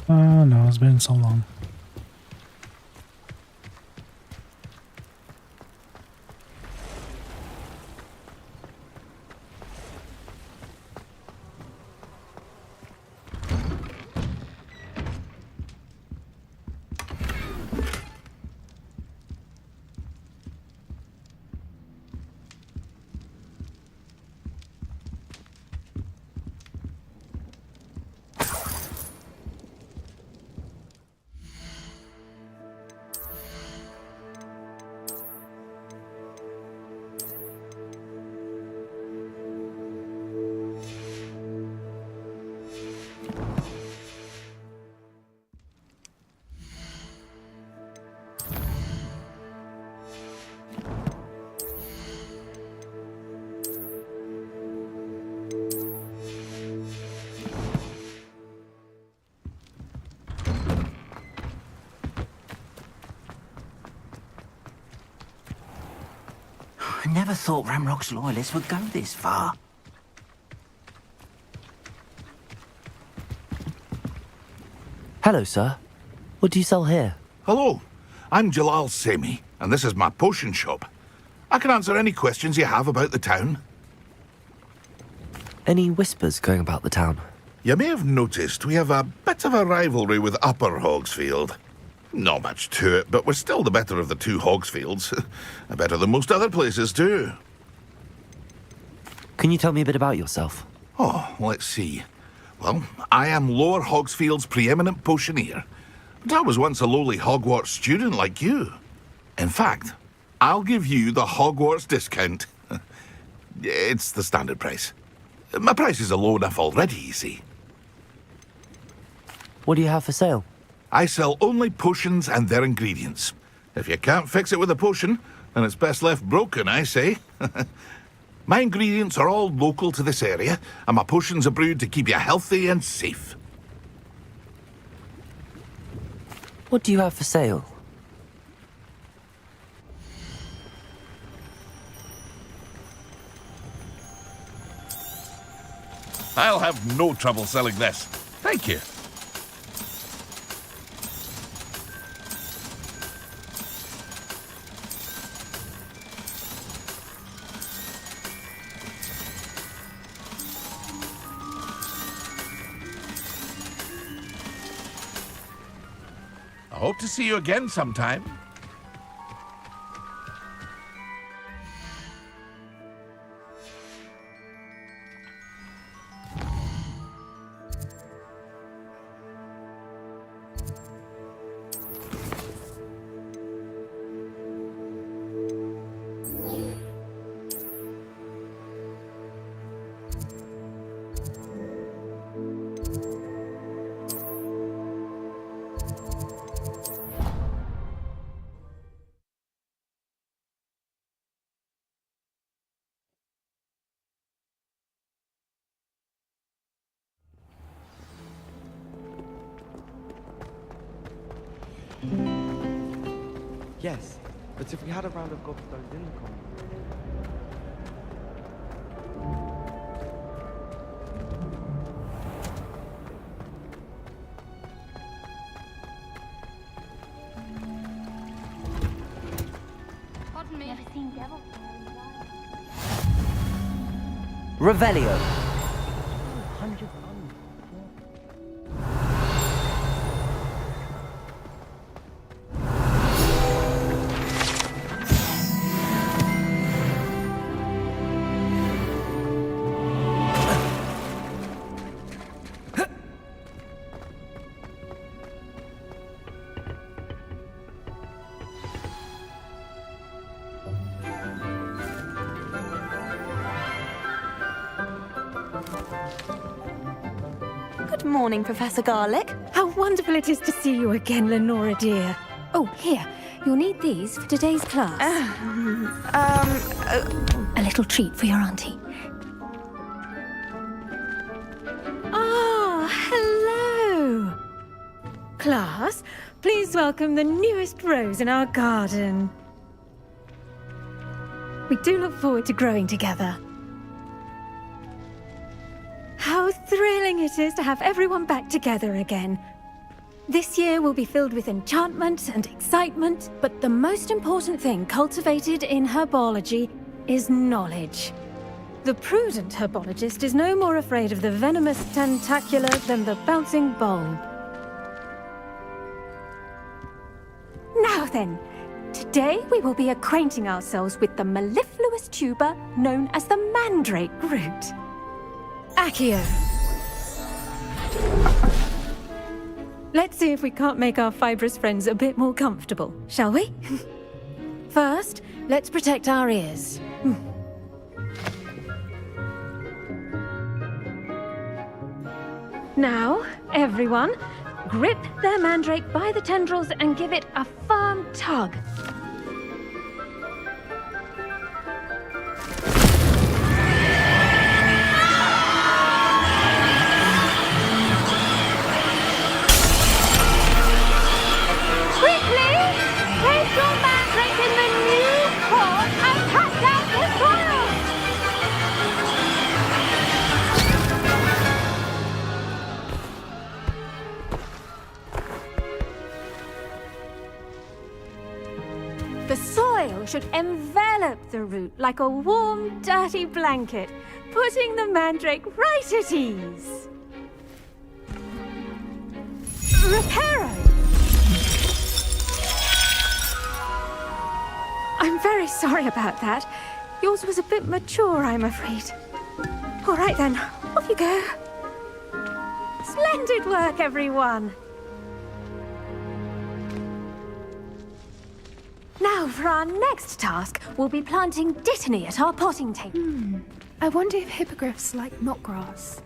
Oh no, it's been so long. I never thought Ramrock's loyalists would go this far. Hello, sir. What do you sell here? Hello, I'm Jalal Semi, and this is my potion shop. I can answer any questions you have about the town. Any whispers going about the town? You may have noticed we have a bit of a rivalry with Upper Hogsfield. Not much to it, but we're still the better of the two Hogsfields. Better than most other places, too. Can you tell me a bit about yourself? Oh, let's see. Well, I am Lower Hogsfield's preeminent potioneer. But I was once a lowly Hogwarts student like you. In fact, I'll give you the Hogwarts discount. It's the standard price. My prices are low enough already, you see. What do you have for sale? I sell only potions and their ingredients. If you can't fix it with a potion, then it's best left broken, I say. My ingredients are all local to this area, and my potions are brewed to keep you healthy and safe. What do you have for sale? I'll have no trouble selling this. Thank you. I hope to see you again sometime. Yes, but if we had a round of gobstones in the common. Pardon me. Never seen devil. Revelio. 100 Good morning, Professor Garlick. How wonderful it is to see you again, Lenora dear. Oh, here. You'll need these for today's class. A little treat for your auntie. Ah, hello. Class, please welcome the newest rose in our garden. We do look forward to growing together. How thrilling it is to have everyone back together again. This year will be filled with enchantment and excitement, but the most important thing cultivated in herbology is knowledge. The prudent herbologist is no more afraid of the venomous tentacula than the bouncing bulb. Now then, today we will be acquainting ourselves with the mellifluous tuber known as the mandrake root. Accio. Let's see if we can't make our fibrous friends a bit more comfortable, shall we? First, let's protect our ears. Now, everyone, grip their mandrake by the tendrils and give it a firm tug. The soil should envelop the root like a warm, dirty blanket, putting the mandrake right at ease. Reparo! I'm very sorry about that. Yours was a bit mature, I'm afraid. All right then, off you go. Splendid work, everyone! Now, for our next task, we'll be planting dittany at our potting table. I wonder if hippogriffs like knotgrass.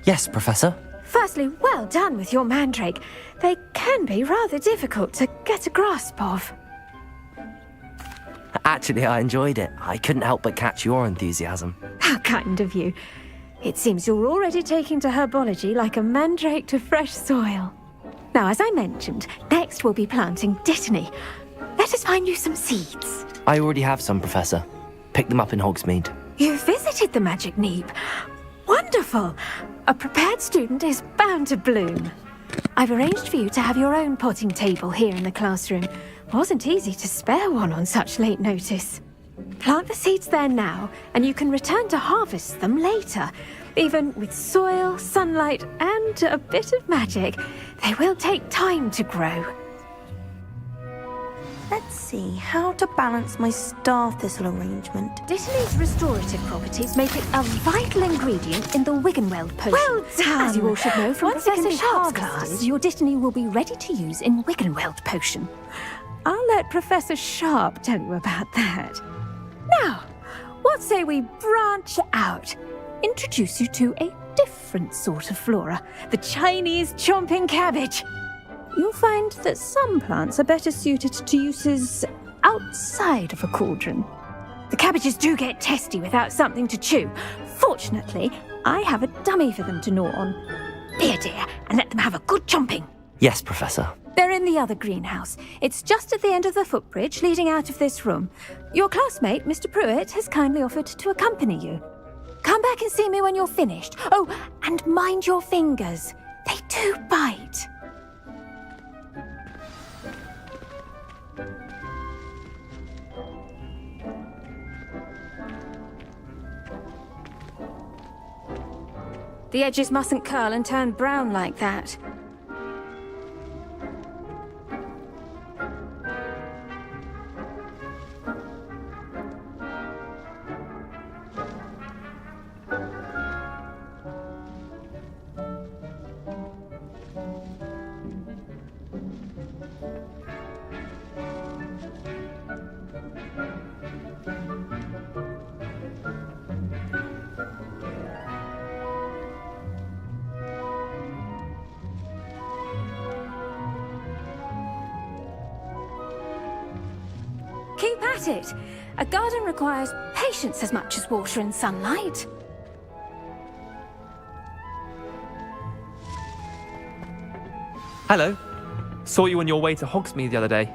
Yes, Professor. Firstly, well done with your mandrake. They can be rather difficult to get a grasp of. Actually, I enjoyed it. I couldn't help but catch your enthusiasm. How kind of you. It seems you're already taking to herbology like a mandrake to fresh soil. Now, as I mentioned, next we'll be planting dittany. Let us find you some seeds. I already have some, Professor. Pick them up in Hogsmeade. You visited the Magic Neep. Wonderful. A prepared student is bound to bloom. I've arranged for you to have your own potting table here in the classroom. Wasn't easy to spare one on such late notice. Plant the seeds there now, and you can return to harvest them later. Even with soil, sunlight, and a bit of magic, they will take time to grow. Let's see how to balance my star thistle arrangement. Dittany's restorative properties make it a vital ingredient in the Wiggenweld potion. Well done! As you all should know from Professor Sharp's class, your dittany will be ready to use in Wiggenweld potion. I'll let Professor Sharp tell you about that. Now, what say we branch out? Introduce you to a different sort of flora, the Chinese chomping cabbage. You'll find that some plants are better suited to uses outside of a cauldron. The cabbages do get testy without something to chew. Fortunately, I have a dummy for them to gnaw on. Be a dear and let them have a good chomping. Yes, Professor. They're in the other greenhouse. It's just at the end of the footbridge leading out of this room. Your classmate, Mr. Pruitt, has kindly offered to accompany you. Come back and see me when you're finished. Oh, and mind your fingers. They do bite. The edges mustn't curl and turn brown like that. Keep at it. A garden requires patience as much as water and sunlight. Hello. Saw you on your way to Hogsmeade the other day.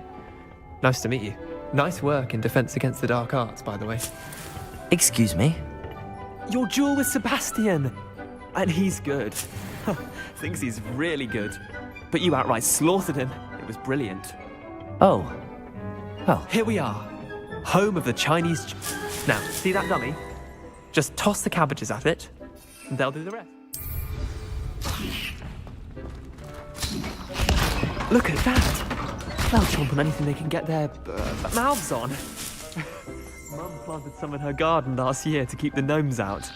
Nice to meet you. Nice work in Defense Against the Dark Arts, by the way. Excuse me? Your duel with Sebastian! And he's good. Thinks he's really good. But you outright slaughtered him. It was brilliant. Oh. Well. Here we are. Home of the Chinese... Now, see that dummy? Just toss the cabbages at it, and they'll do the rest. Look at that! They'll chomp on anything they can get their mouths on. Mum planted some in her garden last year to keep the gnomes out.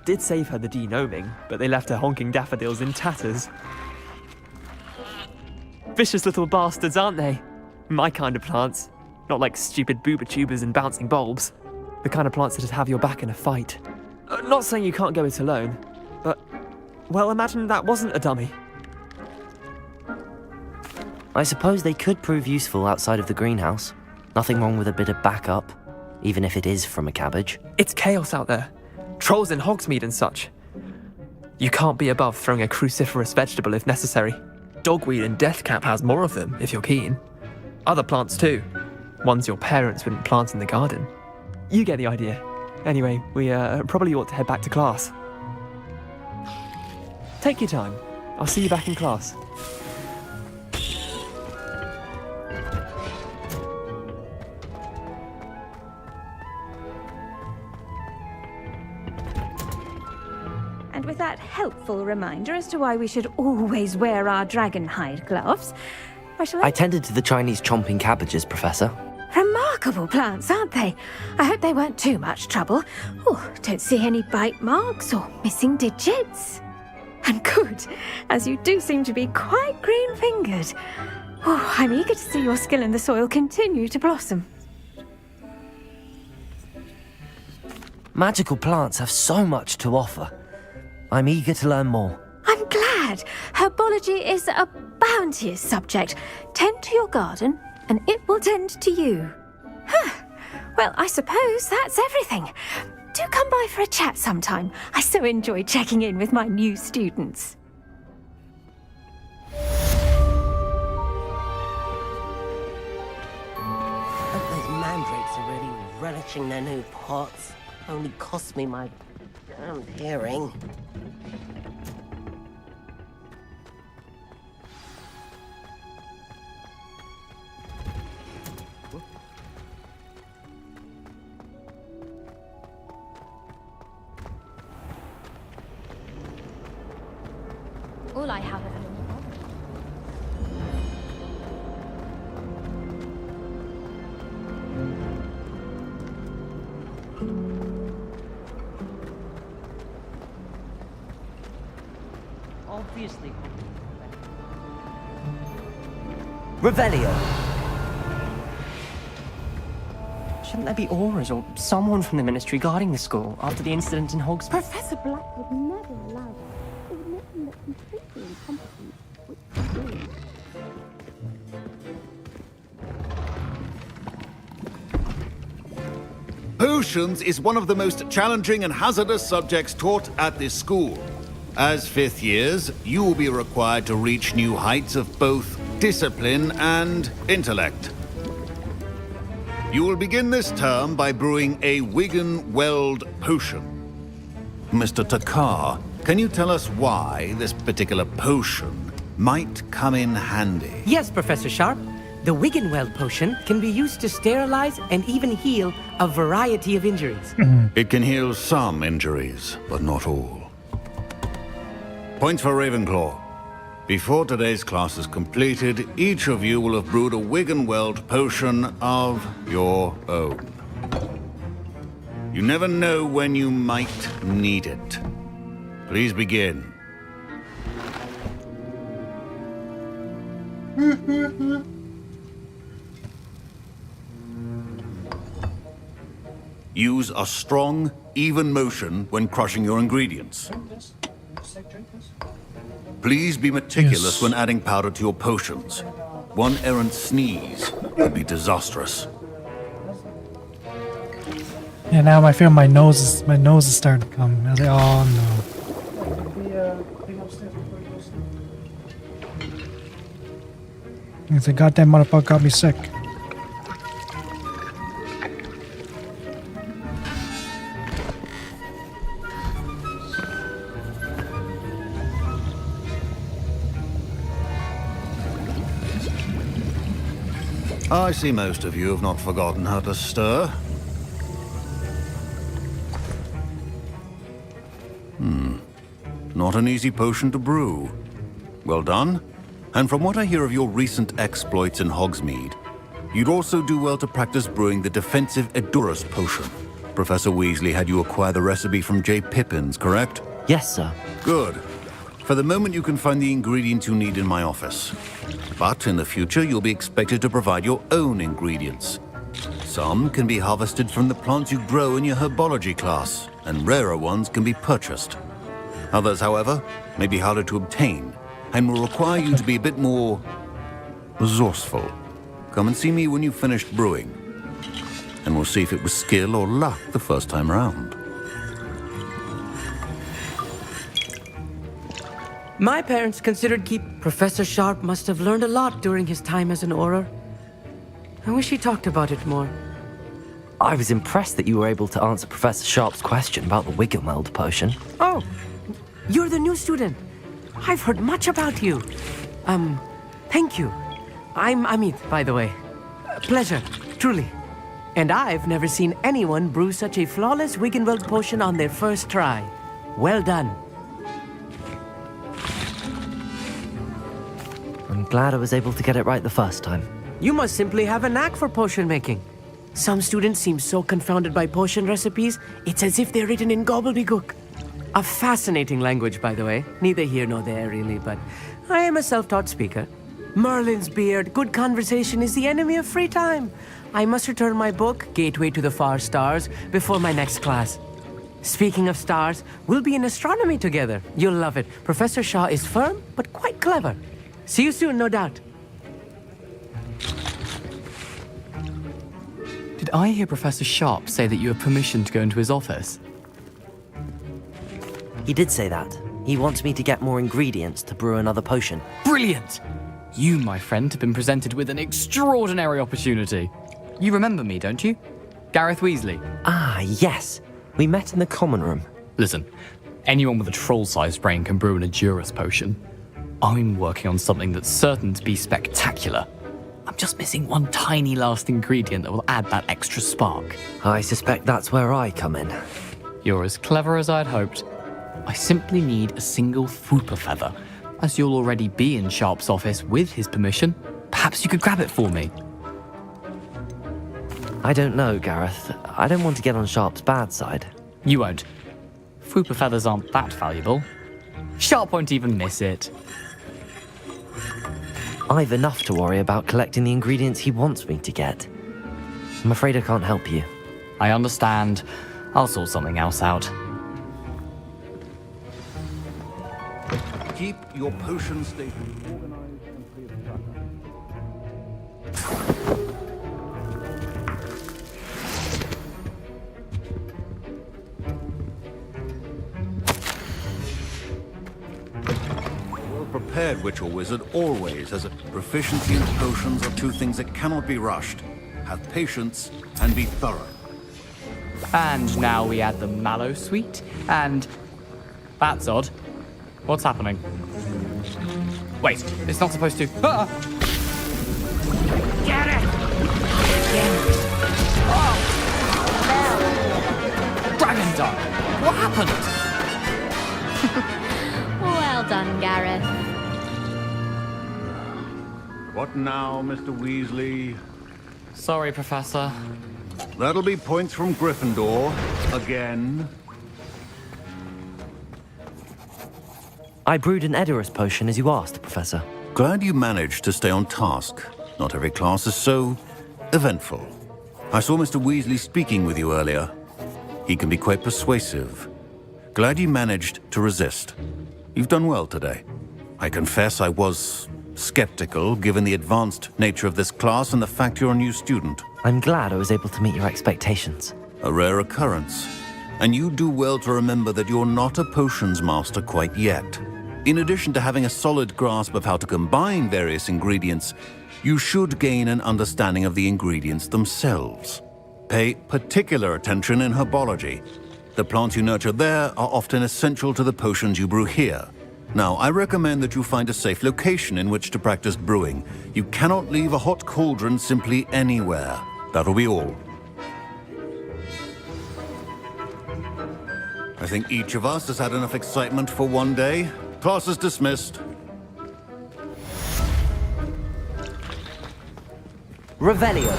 Did save her the de-gnoming, but they left her honking daffodils in tatters. Vicious little bastards, aren't they? My kind of plants. Not like stupid booba tubers and bouncing bulbs. The kind of plants that'd have your back in a fight. Not saying you can't go it alone, but... Well, imagine that wasn't a dummy. I suppose they could prove useful outside of the greenhouse. Nothing wrong with a bit of backup, even if it is from a cabbage. It's chaos out there. Trolls in Hogsmeade and such. You can't be above throwing a cruciferous vegetable if necessary. Dogweed and deathcap has more of them, if you're keen. Other plants too. Ones your parents wouldn't plant in the garden. You get the idea. Anyway, we probably ought to head back to class. Take your time. I'll see you back in class. And with that helpful reminder as to why we should always wear our dragon hide gloves, I tended to the Chinese chomping cabbages, Professor. Remarkable plants, aren't they? I hope they weren't too much trouble. Oh, don't see any bite marks or missing digits. And good, as you do seem to be quite green-fingered. Oh, I'm eager to see your skill in the soil continue to blossom. Magical plants have so much to offer. I'm eager to learn more. I'm glad. Herbology is a bounteous subject. Tend to your garden, and it will tend to you. Well, I suppose that's everything. Do come by for a chat sometime. I so enjoy checking in with my new students. Those mandrakes are really relishing their new pots. Only cost me my damned hearing. All I have of Obviously. Revelio. Shouldn't there be auras or someone from the ministry guarding the school after the incident in Hogsmeade? Professor Black would never allow that. It would make him look completely incompetent, which he is. Potions is one of the most challenging and hazardous subjects taught at this school. As fifth years, you will be required to reach new heights of both discipline, and intellect. You will begin this term by brewing a Wiggenweld potion. Mr. Takar, can you tell us why this particular potion might come in handy? Yes, Professor Sharp. The Wiggenweld potion can be used to sterilize and even heal a variety of injuries. It can heal some injuries, but not all. Points for Ravenclaw. Before today's class is completed, each of you will have brewed a Wiggenweld potion of your own. You never know when you might need it. Please begin. Use a strong, even motion when crushing your ingredients. Please be meticulous when adding powder to your potions. One errant sneeze would be disastrous. Yeah, now I feel my nose is starting to come. I was like, oh no. It's a goddamn motherfucker got me sick. I see most of you have not forgotten how to stir. Not an easy potion to brew. Well done. And from what I hear of your recent exploits in Hogsmeade, you'd also do well to practice brewing the defensive Edurus potion. Professor Weasley had you acquire the recipe from J. Pippin's, correct? Yes, sir. Good. For the moment, you can find the ingredients you need in my office. But in the future, you'll be expected to provide your own ingredients. Some can be harvested from the plants you grow in your herbology class, and rarer ones can be purchased. Others, however, may be harder to obtain, and will require you to be a bit more resourceful. Come and see me when you've finished brewing, and we'll see if it was skill or luck the first time round. My parents considered Professor Sharp must have learned a lot during his time as an Auror. I wish he talked about it more. I was impressed that you were able to answer Professor Sharp's question about the Wiggenweld potion. Oh, you're the new student. I've heard much about you. Thank you. I'm Amit, by the way. Pleasure, truly. And I've never seen anyone brew such a flawless Wiggenweld potion on their first try. Well done. I'm glad I was able to get it right the first time. You must simply have a knack for potion making. Some students seem so confounded by potion recipes, it's as if they're written in gobbledygook. A fascinating language, by the way. Neither here nor there, really, but I am a self-taught speaker. Merlin's beard, good conversation is the enemy of free time. I must return my book, Gateway to the Far Stars, before my next class. Speaking of stars, we'll be in astronomy together. You'll love it. Professor Shaw is firm, but quite clever. See you soon, no doubt. Did I hear Professor Sharp say that you have permission to go into his office? He did say that. He wants me to get more ingredients to brew another potion. Brilliant! You, my friend, have been presented with an extraordinary opportunity. You remember me, don't you? Gareth Weasley. Ah, yes. We met in the common room. Listen, anyone with a troll-sized brain can brew an Edurus potion. I'm working on something that's certain to be spectacular. I'm just missing one tiny last ingredient that will add that extra spark. I suspect that's where I come in. You're as clever as I'd hoped. I simply need a single Fwooper feather. As you'll already be in Sharp's office with his permission, perhaps you could grab it for me. I don't know, Gareth. I don't want to get on Sharp's bad side. You won't. Fwooper feathers aren't that valuable. Sharp won't even miss it. I've enough to worry about collecting the ingredients he wants me to get. I'm afraid I can't help you. I understand. I'll sort something else out. Keep your potion station organized and free of clutter. prepared witch or wizard always has a proficiency in potions are two things that cannot be rushed. Have patience and be thorough. And now we add the mallow sweet, and... That's odd. What's happening? Wait, it's not supposed to... Ah! Get it! Oh! Dragon Dart! What happened? Well done, Gareth. What now, Mr. Weasley? Sorry, Professor. That'll be points from Gryffindor. Again. I brewed an Edorus potion as you asked, Professor. Glad you managed to stay on task. Not every class is so eventful. I saw Mr. Weasley speaking with you earlier. He can be quite persuasive. Glad you managed to resist. You've done well today. I confess I was skeptical, given the advanced nature of this class and the fact you're a new student. I'm glad I was able to meet your expectations. A rare occurrence. And you do well to remember that you're not a potions master quite yet. In addition to having a solid grasp of how to combine various ingredients, you should gain an understanding of the ingredients themselves. Pay particular attention in herbology. The plants you nurture there are often essential to the potions you brew here. Now, I recommend that you find a safe location in which to practice brewing. You cannot leave a hot cauldron simply anywhere. That'll be all. I think each of us has had enough excitement for one day. Class is dismissed. Revelio.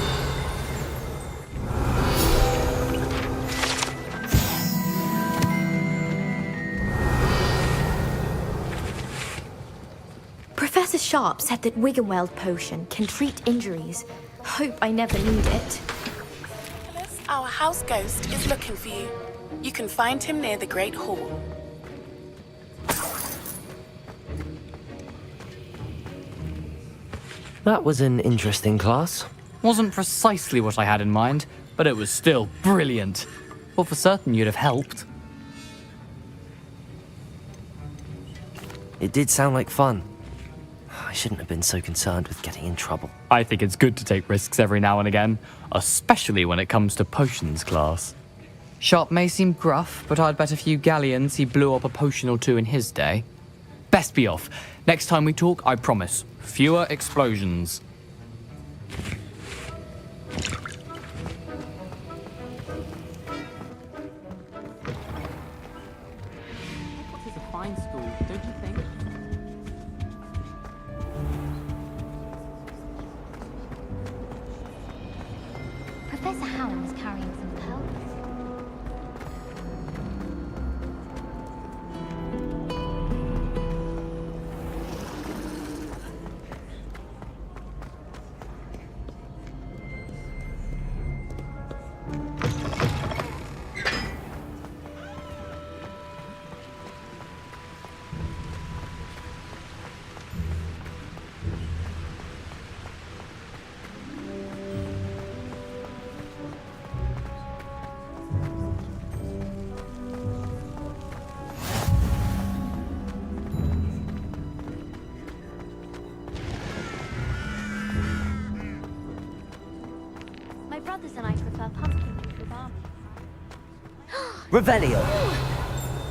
Professor Sharp said that Wiggenweld potion can treat injuries. Hope I never need it. Our house ghost is looking for you. You can find him near the Great Hall. That was an interesting class. Wasn't precisely what I had in mind, but it was still brilliant. Well, for certain you'd have helped. It did sound like fun. I shouldn't have been so concerned with getting in trouble. I think it's good to take risks every now and again, especially when it comes to potions class. Sharp may seem gruff, but I'd bet a few galleons he blew up a potion or two in his day. Best be off. Next time we talk, I promise, fewer explosions. Hogwarts is a fine school, don't you think? Professor Howard is carrying some pearls. My brothers and I prefer pumpkin with barley. Revelio.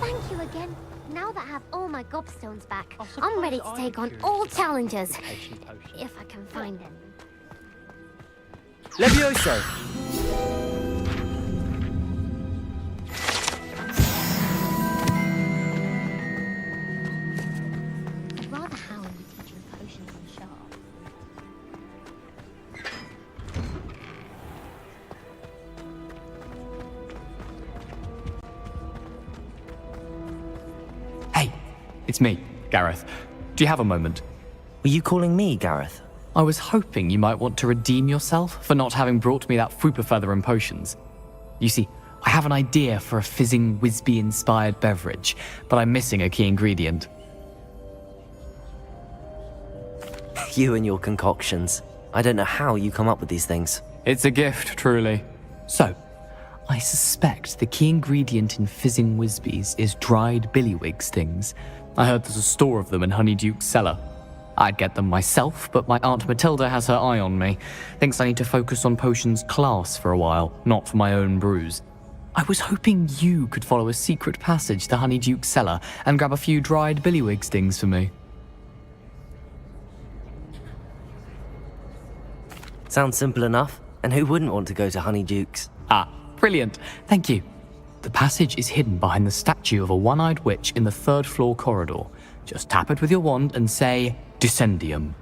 Thank you again. Now that I have all my gobstones back, I'm ready to take on all challenges. If I can find them. Levioso. I'd rather Howard be teaching potions than Sharp. Hey, it's me, Gareth. Do you have a moment? Were you calling me, Gareth? I was hoping you might want to redeem yourself for not having brought me that Fooper feather and potions. You see, I have an idea for a fizzing Wisby-inspired beverage, but I'm missing a key ingredient. You and your concoctions. I don't know how you come up with these things. It's a gift, truly. So, I suspect the key ingredient in fizzing Wisbies is dried billywig stings, I heard there's a store of them in Honeyduke's cellar. I'd get them myself, but my Aunt Matilda has her eye on me. Thinks I need to focus on potions class for a while, not for my own brews. I was hoping you could follow a secret passage to Honeyduke's cellar and grab a few dried billywig stings for me. Sounds simple enough. And who wouldn't want to go to Honeyduke's? Ah, brilliant. Thank you. The passage is hidden behind the statue of a one-eyed witch in the 3rd floor corridor. Just tap it with your wand and say, Descendium.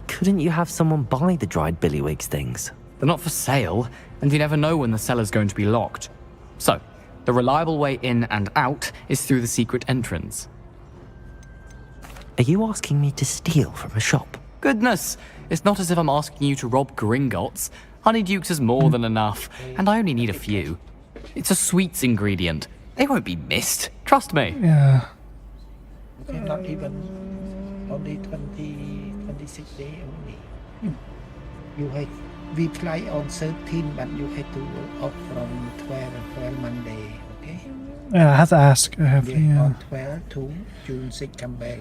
Couldn't you have someone buy the dried billywig stings? They're not for sale, and you never know when the cellar's going to be locked. So, the reliable way in and out is through the secret entrance. Are you asking me to steal from a shop? Goodness, it's not as if I'm asking you to rob Gringotts. Honeyduke's is more than enough, and I only need a few. It's a sweets ingredient. They won't be missed. Trust me. Yeah. Okay, not even only 26 days only. You have, we fly on 13, but you have to off from 12 Monday, okay? Yeah, I have to ask. I have to, on 12 to June 6 come back.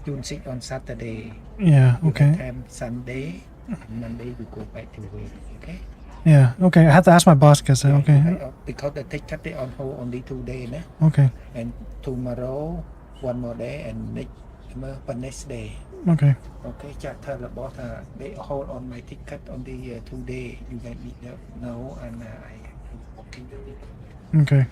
June 6 on Saturday. Yeah, okay. Time Sunday, Monday we go back to work, okay? Yeah, okay. I have to ask my boss because, okay. Because the ticket they on hold only 2 days, né? Okay. And tomorrow, one more day, and next day. Okay. Okay, just tell the boss they hold on my ticket only 2 days. You let me know, and I booking the ticket. Okay.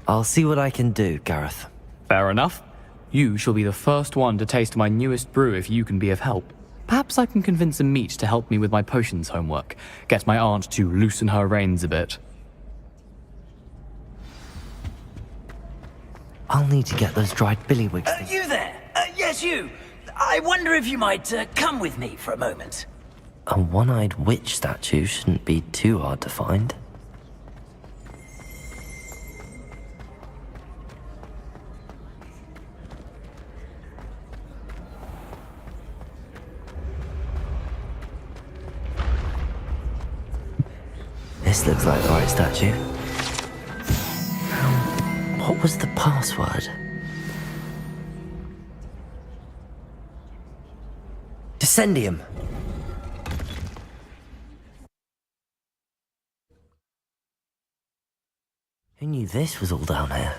I'll see what I can do, Gareth. Fair enough. You shall be the first one to taste my newest brew if you can be of help. Perhaps I can convince a meat to help me with my potions homework. Get my aunt to loosen her reins a bit. I'll need to get those dried billywig stings. You there? Yes, you. I wonder if you might come with me for a moment. A one-eyed witch statue shouldn't be too hard to find. This looks like the right statue. What was the password? Descendium. Who knew this was all down here?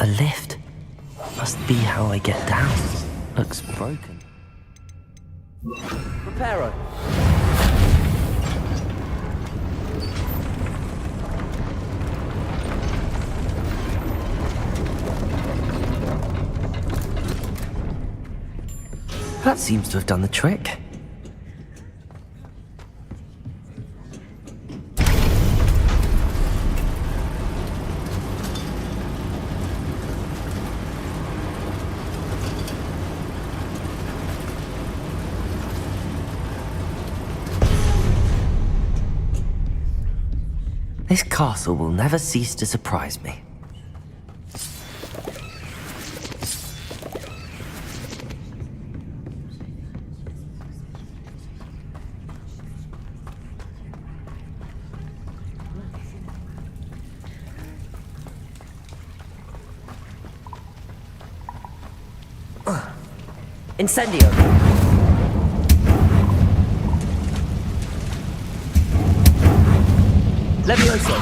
A lift? Must be how I get down. Looks broken. Reparo. That seems to have done the trick. This castle will never cease to surprise me. Incendio! Levioso!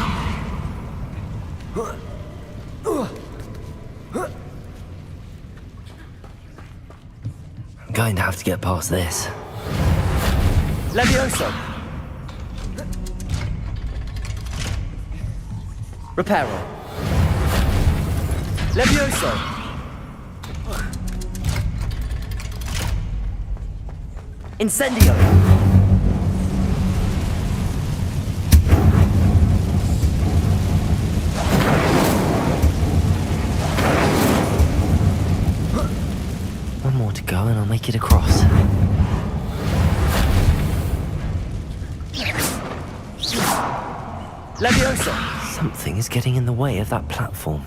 I'm going to have to get past this. Levioso! Reparo! Levioso! Incendio! go and I'll make it across. Levioso! Something is getting in the way of that platform.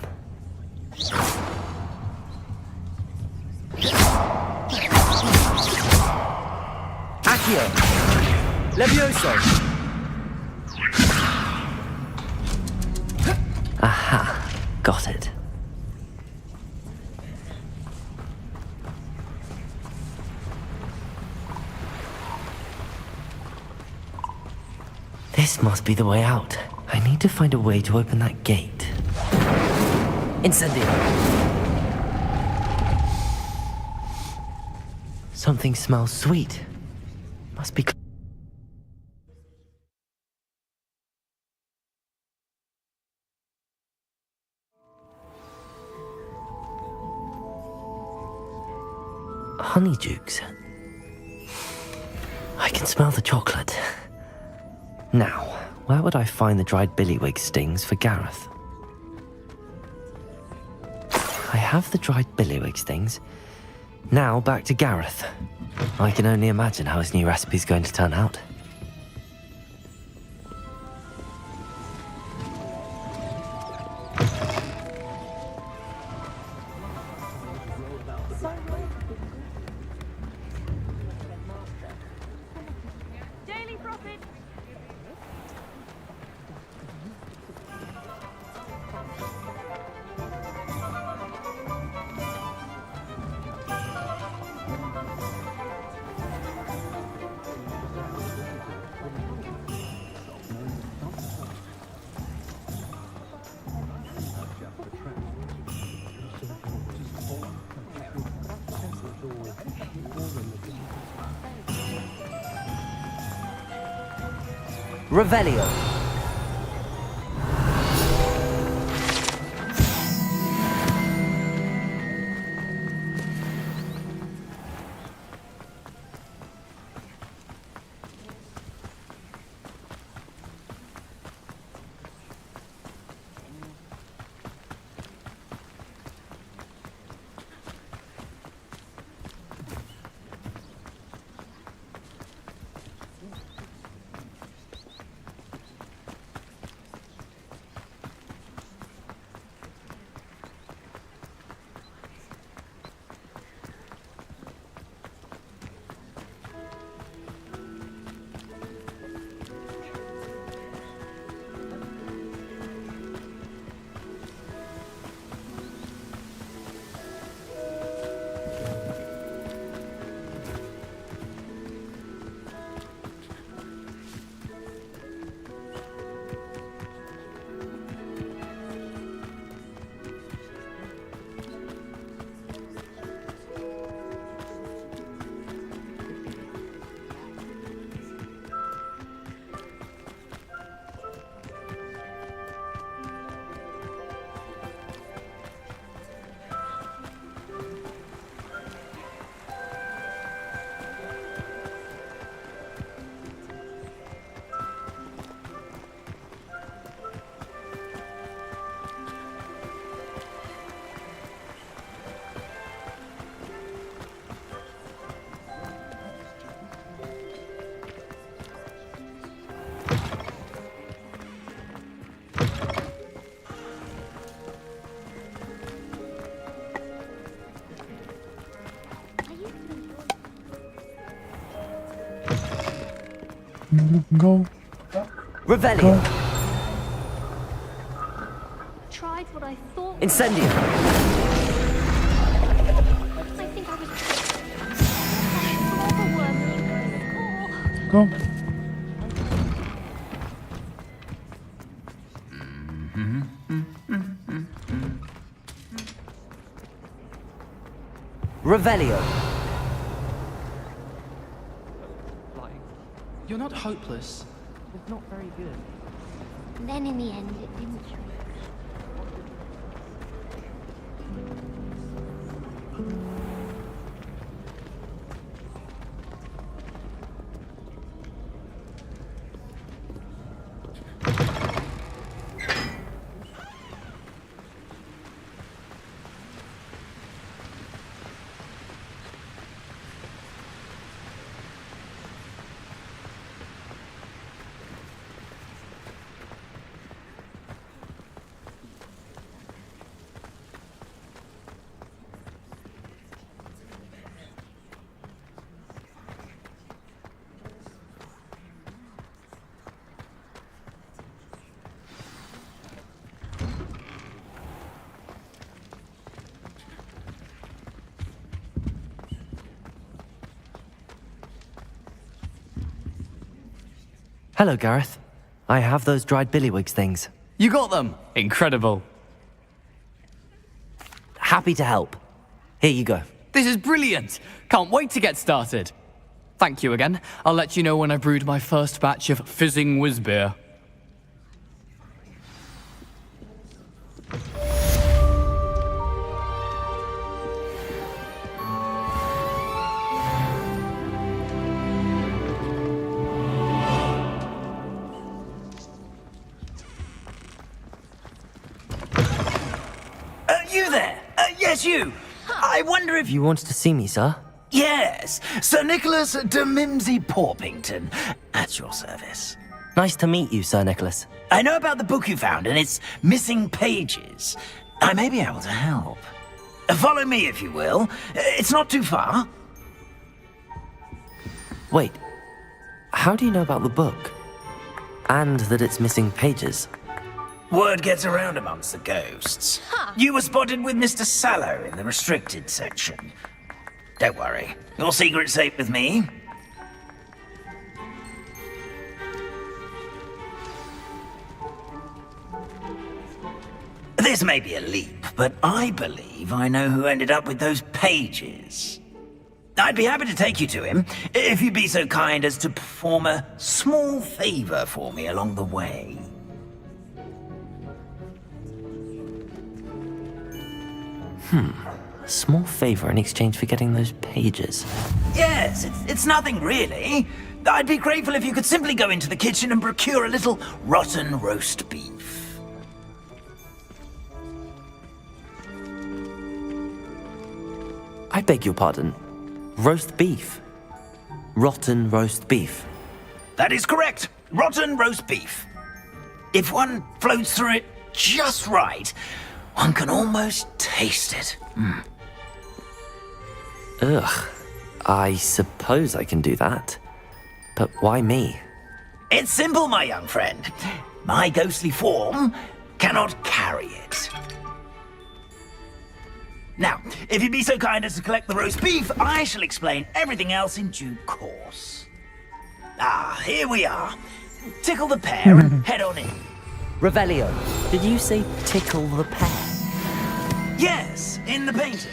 Accio! Levioso! Aha, got it. This must be the way out. I need to find a way to open that gate. Incendio! Something smells sweet. Must be... Honeydukes. I can smell the chocolate. Now, where would I find the dried billywig stings for Gareth? I have the dried billywig stings. Now back to Gareth. I can only imagine how his new recipe's going to turn out. Revelio. Go. Revelio. Tried what I thought. Incendio. I think I was. Go. Revelio. You're not hopeless. It's not very good. Then in the end, it didn't show. Hello, Gareth. I have those dried billywigs things. You got them! Incredible. Happy to help. Here you go. This is brilliant! Can't wait to get started. Thank you again. I'll let you know when I brewed my first batch of fizzing whiz beer. You there? Yes, you. I wonder if You wanted to see me, sir? Yes, Sir Nicholas de Mimsy Porpington, at your service. Nice to meet you, Sir Nicholas. I know about the book you found and its missing pages. I may be able to help. Follow me, if you will. It's not too far. Wait, how do you know about the book? And that it's missing pages? Word gets around amongst the ghosts. You were spotted with Mr. Sallow in the restricted section. Don't worry, your secret's safe with me. This may be a leap, but I believe I know who ended up with those pages. I'd be happy to take you to him, if you'd be so kind as to perform a small favor for me along the way. A small favor in exchange for getting those pages. Yes, it's nothing really. I'd be grateful if you could simply go into the kitchen and procure a little rotten roast beef. I beg your pardon. Roast beef. Rotten roast beef. That is correct. Rotten roast beef. If one floats through it just right, one can almost taste it. Ugh. I suppose I can do that. But why me? It's simple, my young friend. My ghostly form cannot carry it. Now, if you'd be so kind as to collect the roast beef, I shall explain everything else in due course. Ah, here we are. Tickle the pear and head on in. Revelio. Did you say tickle the pear? Yes, in the painting.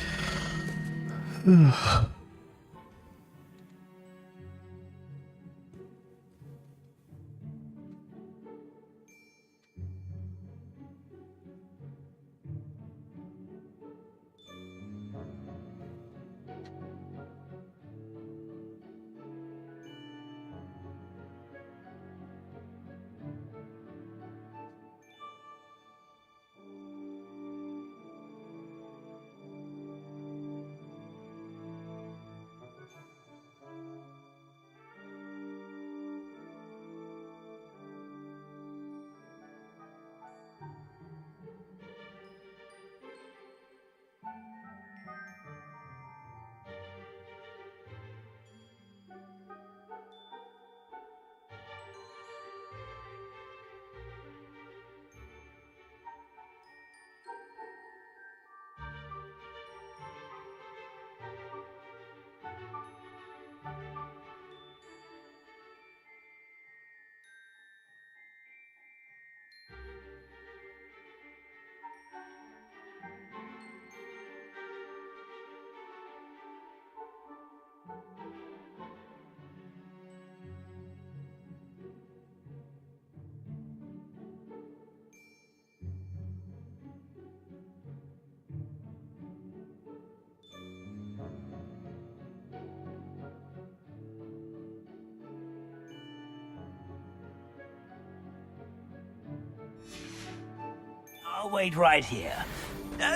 I'll wait right here.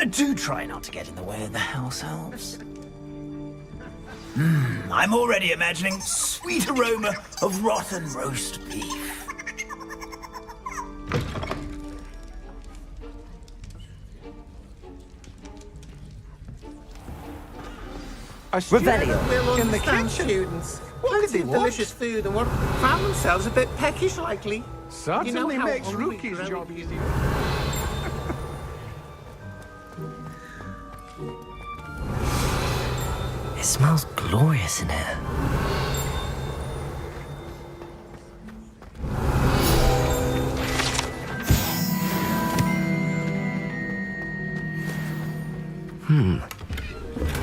Do try not to get in the way of the house elves. I'm already imagining sweet aroma of rotten roast beef. Revelio. In the kitchen. Students. Plenty of delicious food and found themselves a bit peckish likely. Certainly how makes hungry Rookie's growing job is. easier. It smells glorious in here.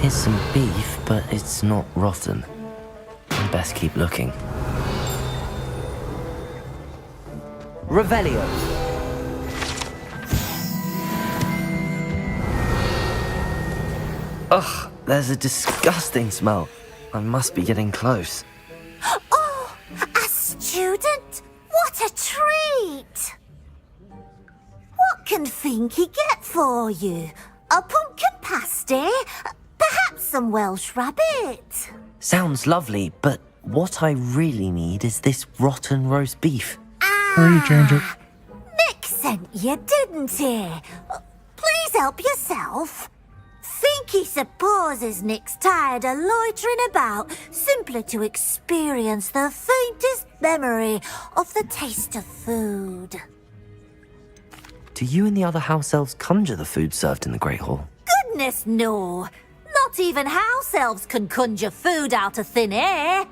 Here's some beef, but it's not rotten. I'd best keep looking. Revelio. Ugh, there's a disgusting smell. I must be getting close. Oh, a student? What a treat! What can Finky get for you? A pumpkin pasty? Perhaps some Welsh rabbit? Sounds lovely, but what I really need is this rotten roast beef. How you change it? Nick sent you, didn't he? Please help yourself. Finky supposes Nick's tired of loitering about simply to experience the faintest memory of the taste of food. Do you and the other house elves conjure the food served in the Great Hall? Goodness, no. Not even house elves can conjure food out of thin air.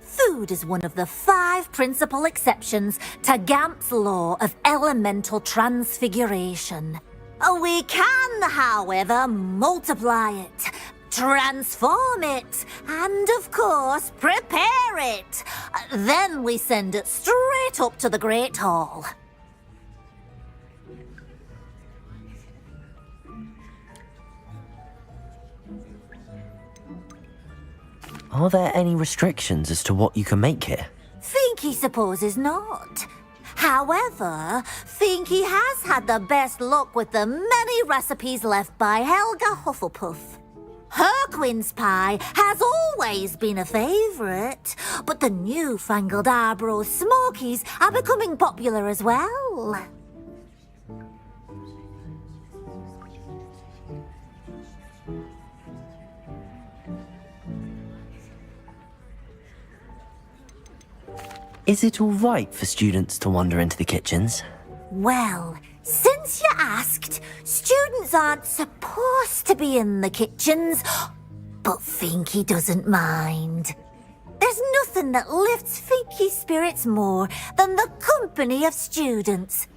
Food is one of the 5 principal exceptions to Gamp's law of elemental transfiguration. We can, however, multiply it, transform it, and, of course, prepare it. Then we send it straight up to the Great Hall. Are there any restrictions as to what you can make here? Finky supposes not. However, Finky has had the best luck with the many recipes left by Helga Hufflepuff. Her quince pie has always been a favourite, but the newfangled Arbroath Smokies are becoming popular as well. Is it all right for students to wander into the kitchens? Well, since you asked, students aren't supposed to be in the kitchens, but Finky doesn't mind. There's nothing that lifts Finky's spirits more than the company of students.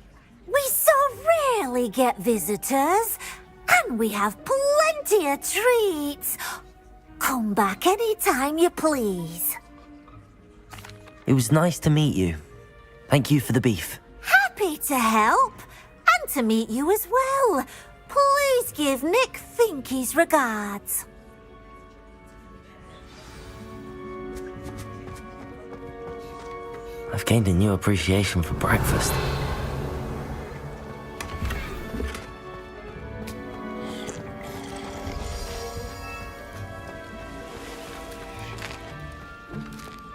We so rarely get visitors, and we have plenty of treats. Come back any time you please. It was nice to meet you. Thank you for the beef. Happy to help, and to meet you as well. Please give Nick Finky's regards. I've gained a new appreciation for breakfast.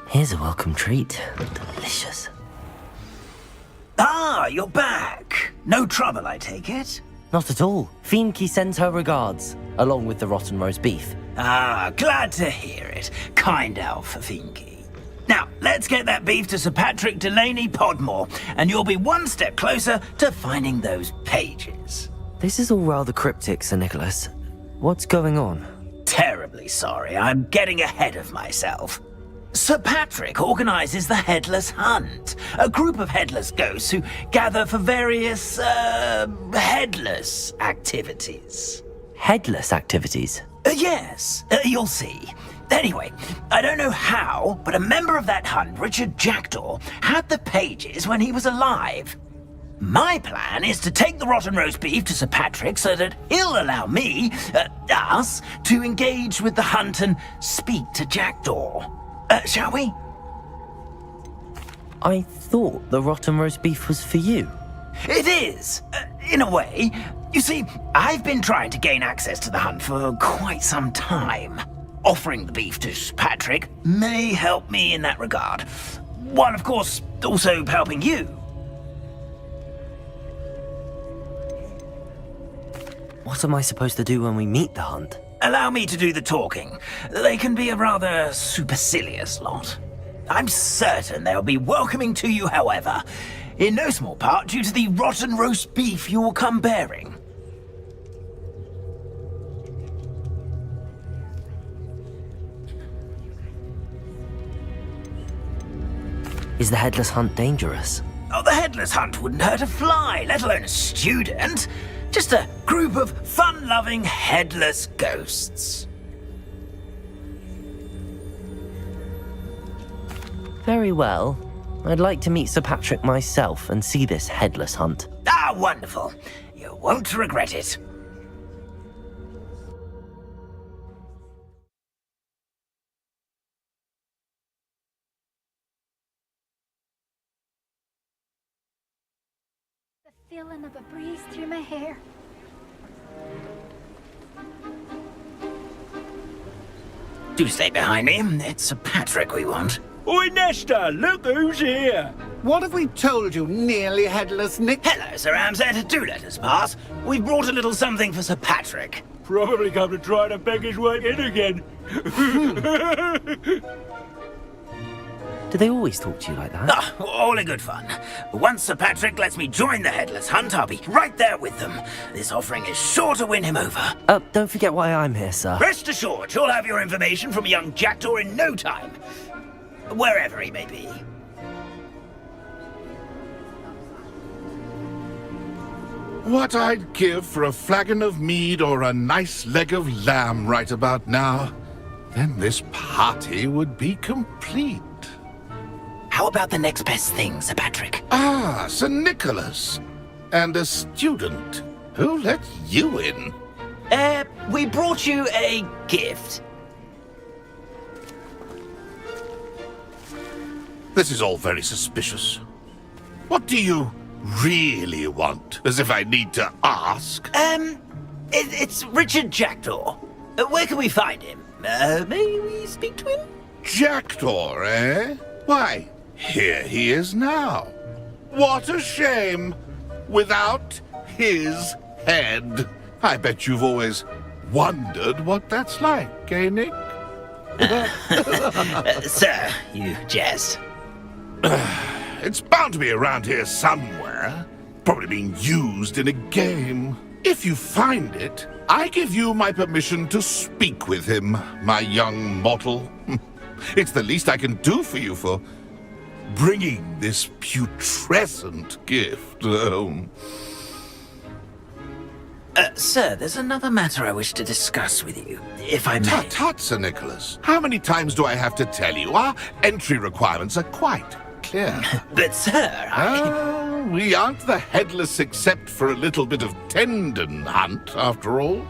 Here's a welcome treat. Delicious. Ah, you're back. No trouble, I take it? Not at all. Finky sends her regards, along with the rotten roast beef. Ah, glad to hear it. Kind elf, Finky. Now, let's get that beef to Sir Patrick Delaney Podmore, and you'll be one step closer to finding those pages. This is all rather cryptic, Sir Nicholas. What's going on? Terribly sorry, I'm getting ahead of myself. Sir Patrick organises the Headless Hunt, a group of headless ghosts who gather for various, headless activities. Headless activities? Yes, you'll see. Anyway, I don't know how, but a member of that hunt, Richard Jackdaw, had the pages when he was alive. My plan is to take the rotten roast beef to Sir Patrick so that he'll allow me, us, to engage with the hunt and speak to Jackdaw. Shall we? I thought the rotten roast beef was for you. It is, in a way. You see, I've been trying to gain access to the hunt for quite some time. Offering the beef to Sir Patrick may help me in that regard. While, of course, also helping you. What am I supposed to do when we meet the hunt? Allow me to do the talking. They can be a rather supercilious lot. I'm certain they'll be welcoming to you, however, in no small part due to the rotten roast beef you will come bearing. Is the Headless Hunt dangerous? Oh, the Headless Hunt wouldn't hurt a fly, let alone a student. Just a group of fun-loving, headless ghosts. Very well. I'd like to meet Sir Patrick myself and see this headless hunt. Ah, wonderful. You won't regret it. The feeling of a breeze through my hair. Do stay behind me. It's Sir Patrick we want. Oi, Nesta, look who's here. What have we told you, nearly headless Nick? Hello, Sir Ramsed. Do let us pass. We've brought a little something for Sir Patrick. Probably come to try to beg his way in again. Do they always talk to you like that? Ah, all in good fun. Once Sir Patrick lets me join the Headless Hunt, I'll be right there with them. This offering is sure to win him over. Don't forget why I'm here, sir. Rest assured, you'll have your information from a young jackdaw in no time. Wherever he may be. What I'd give for a flagon of mead or a nice leg of lamb right about now. Then this party would be complete. How about the next best thing, Sir Patrick? Ah, Sir Nicholas. And a student. Who let you in? We brought you a gift. This is all very suspicious. What do you really want? As if I need to ask. It's Richard Jackdaw. Where can we find him? May we speak to him? Jackdaw, eh? Why, here he is now. What a shame. Without his head. I bet you've always wondered what that's like, eh, Nick? Sir, you jest. It's bound to be around here somewhere. Probably being used in a game. If you find it, I give you my permission to speak with him, my young mortal. It's the least I can do for you for bringing this putrescent gift home. Sir, there's another matter I wish to discuss with you, if I may. Tut, tut, Sir Nicholas. How many times do I have to tell you? Our entry requirements are quite clear. But, sir, we aren't the headless except for a little bit of tendon hunt, after all.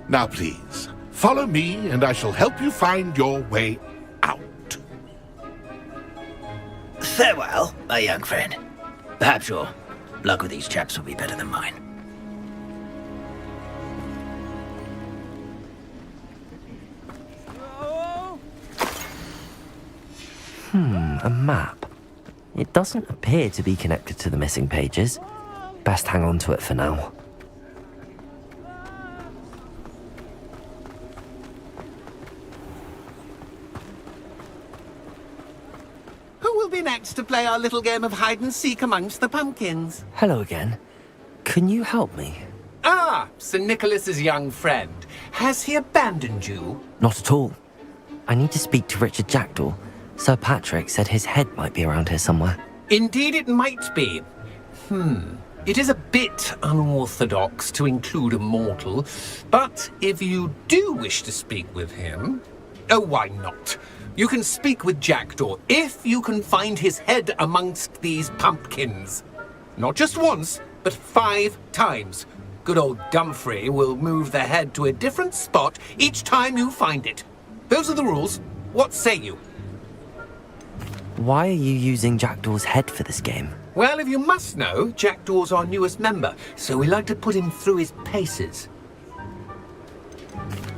Now, please, follow me, and I shall help you find your way out. Farewell, my young friend. Perhaps your luck with these chaps will be better than mine. A map. It doesn't appear to be connected to the missing pages. Best hang on to it for now. Who will be next to play our little game of hide and seek amongst the pumpkins? Hello again. Can you help me? Ah, Sir Nicholas's young friend. Has he abandoned you? Not at all. I need to speak to Richard Jackdaw. Sir Patrick said his head might be around here somewhere. Indeed it might be. It is a bit unorthodox to include a mortal, but if you do wish to speak with him... Oh, why not? You can speak with Jackdaw if you can find his head amongst these pumpkins. Not just once, but 5 times. Good old Dumfrey will move the head to a different spot each time you find it. Those are the rules. What say you? Why are you using Jackdaw's head for this game? Well, if you must know, Jackdaw's our newest member, so we like to put him through his paces.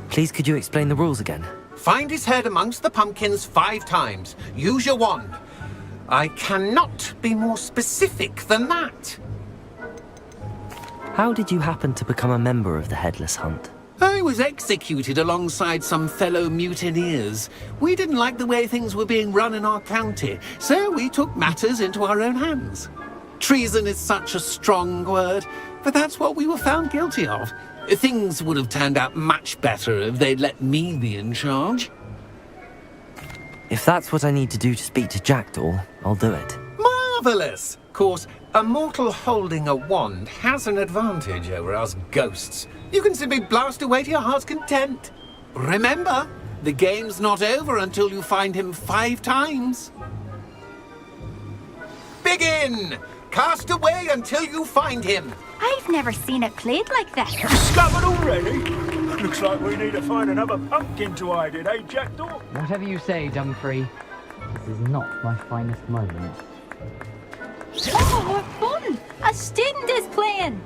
Please, could you explain the rules again? Find his head amongst the pumpkins 5 times. Use your wand. I cannot be more specific than that. How did you happen to become a member of the Headless Hunt? I was executed alongside some fellow mutineers. We didn't like the way things were being run in our county, so we took matters into our own hands. Treason is such a strong word, but that's what we were found guilty of. Things would have turned out much better if they'd let me be in charge. If that's what I need to do to speak to Jackdaw, I'll do it. Marvellous! Of course, A mortal holding a wand has an advantage over us ghosts. You can simply blast away to your heart's content. Remember, the game's not over until you find him 5 times. Begin! Cast away until you find him. I've never seen it played like this. Discovered already? Looks like we need to find another pumpkin to hide in, eh, Jackdaw? Whatever you say, Dumfrey. This is not my finest moment. Oh, what fun! A student is playing!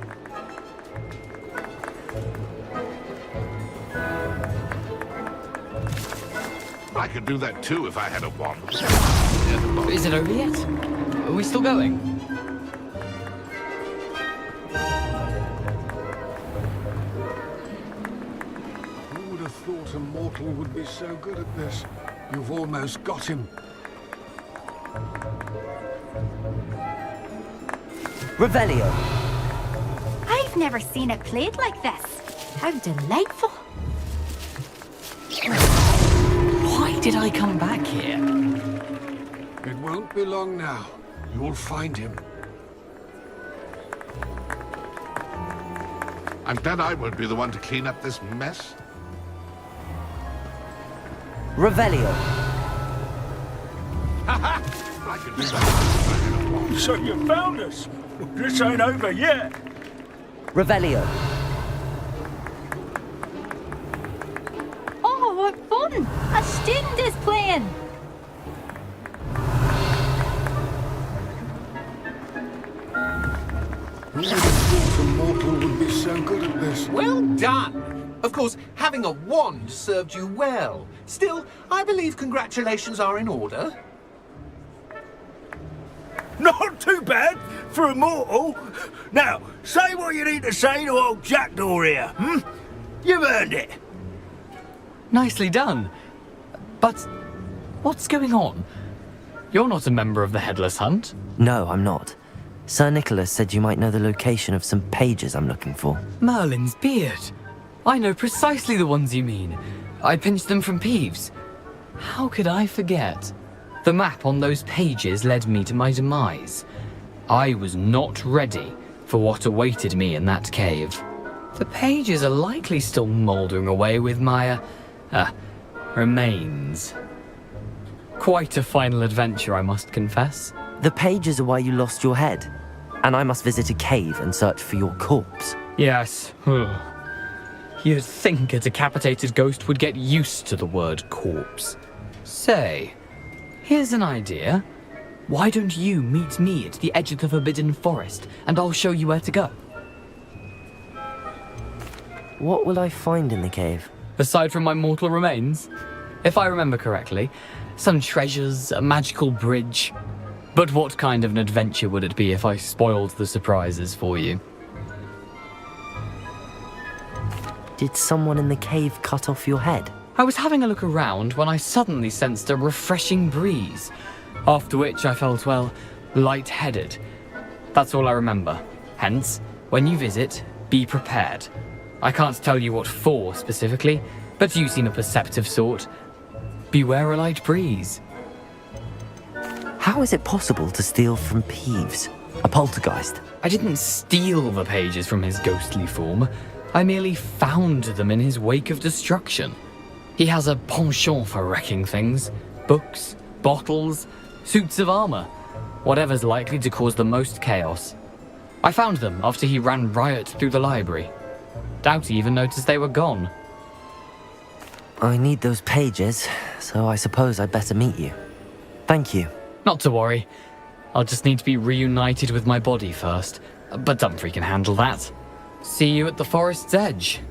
I could do that too if I had a wand. Is it over yet? Are we still going? Who would have thought a mortal would be so good at this? You've almost got him. Revelio. I've never seen it played like this. How delightful. Why did I come back here? It won't be long now. You'll find him. I'm glad I won't be the one to clean up this mess. Revelio. I could do that. So you found us? Well, this ain't over yet. Revelio. Oh, what fun! A student is playing! Who would have thought a mortal would be so good at this? Well done! Of course, having a wand served you well. Still, I believe congratulations are in order. Not too bad for a mortal. Now, say what you need to say to old Jackdaw here, hmm? You've earned it. Nicely done. But what's going on? You're not a member of the Headless Hunt. No, I'm not. Sir Nicholas said you might know the location of some pages I'm looking for. Merlin's beard. I know precisely the ones you mean. I pinched them from Peeves. How could I forget? The map on those pages led me to my demise. I was not ready for what awaited me in that cave. The pages are likely still mouldering away with my, remains. Quite a final adventure, I must confess. The pages are why you lost your head, and I must visit a cave and search for your corpse. Yes. You'd think a decapitated ghost would get used to the word corpse. Say, here's an idea. Why don't you meet me at the edge of the Forbidden Forest, and I'll show you where to go? What will I find in the cave? Aside from my mortal remains? If I remember correctly, some treasures, a magical bridge. But what kind of an adventure would it be if I spoiled the surprises for you? Did someone in the cave cut off your head? I was having a look around when I suddenly sensed a refreshing breeze, after which I felt, well, lightheaded. That's all I remember. Hence, when you visit, be prepared. I can't tell you what for specifically, but you seem a perceptive sort. Beware a light breeze. How is it possible to steal from Peeves, a poltergeist? I didn't steal the pages from his ghostly form. I merely found them in his wake of destruction. He has a penchant for wrecking things. Books, bottles, suits of armor. Whatever's likely to cause the most chaos. I found them after he ran riot through the library. Doubt he even noticed they were gone. I need those pages, so I suppose I'd better meet you. Thank you. Not to worry. I'll just need to be reunited with my body first. But Dumfrey can handle that. See you at the forest's edge.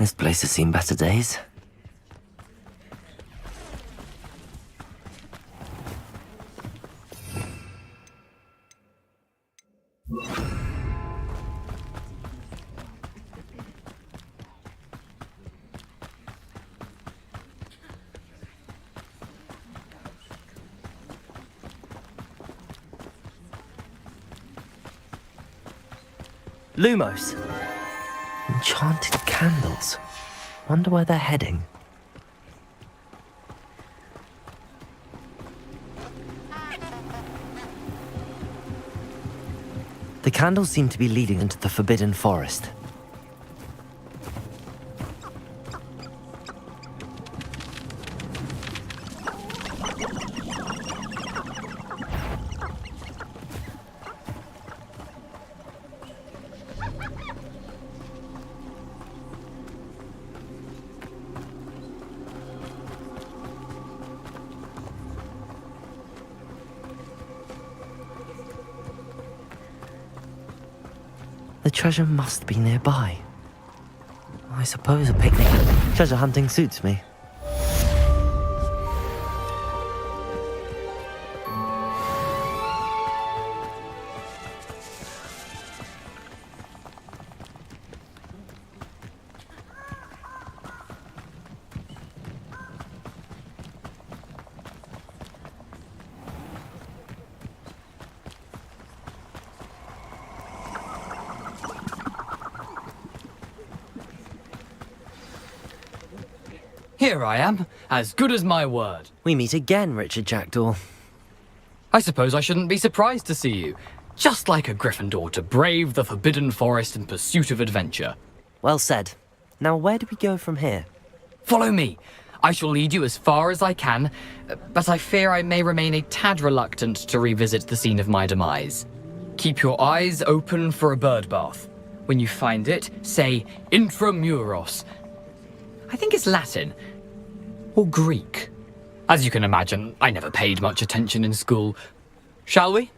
This place has seen better days. Lumos. Enchanted candles. Wonder where they're heading. The candles seem to be leading into the Forbidden Forest. The treasure must be nearby. I suppose a picnic and treasure hunting suits me. Here I am, as good as my word. We meet again, Richard Jackdaw. I suppose I shouldn't be surprised to see you. Just like a Gryffindor to brave the Forbidden Forest in pursuit of adventure. Well said. Now where do we go from here? Follow me. I shall lead you as far as I can, but I fear I may remain a tad reluctant to revisit the scene of my demise. Keep your eyes open for a bird bath. When you find it, say intramuros. I think it's Latin. Or Greek. As you can imagine, I never paid much attention in school. Shall we?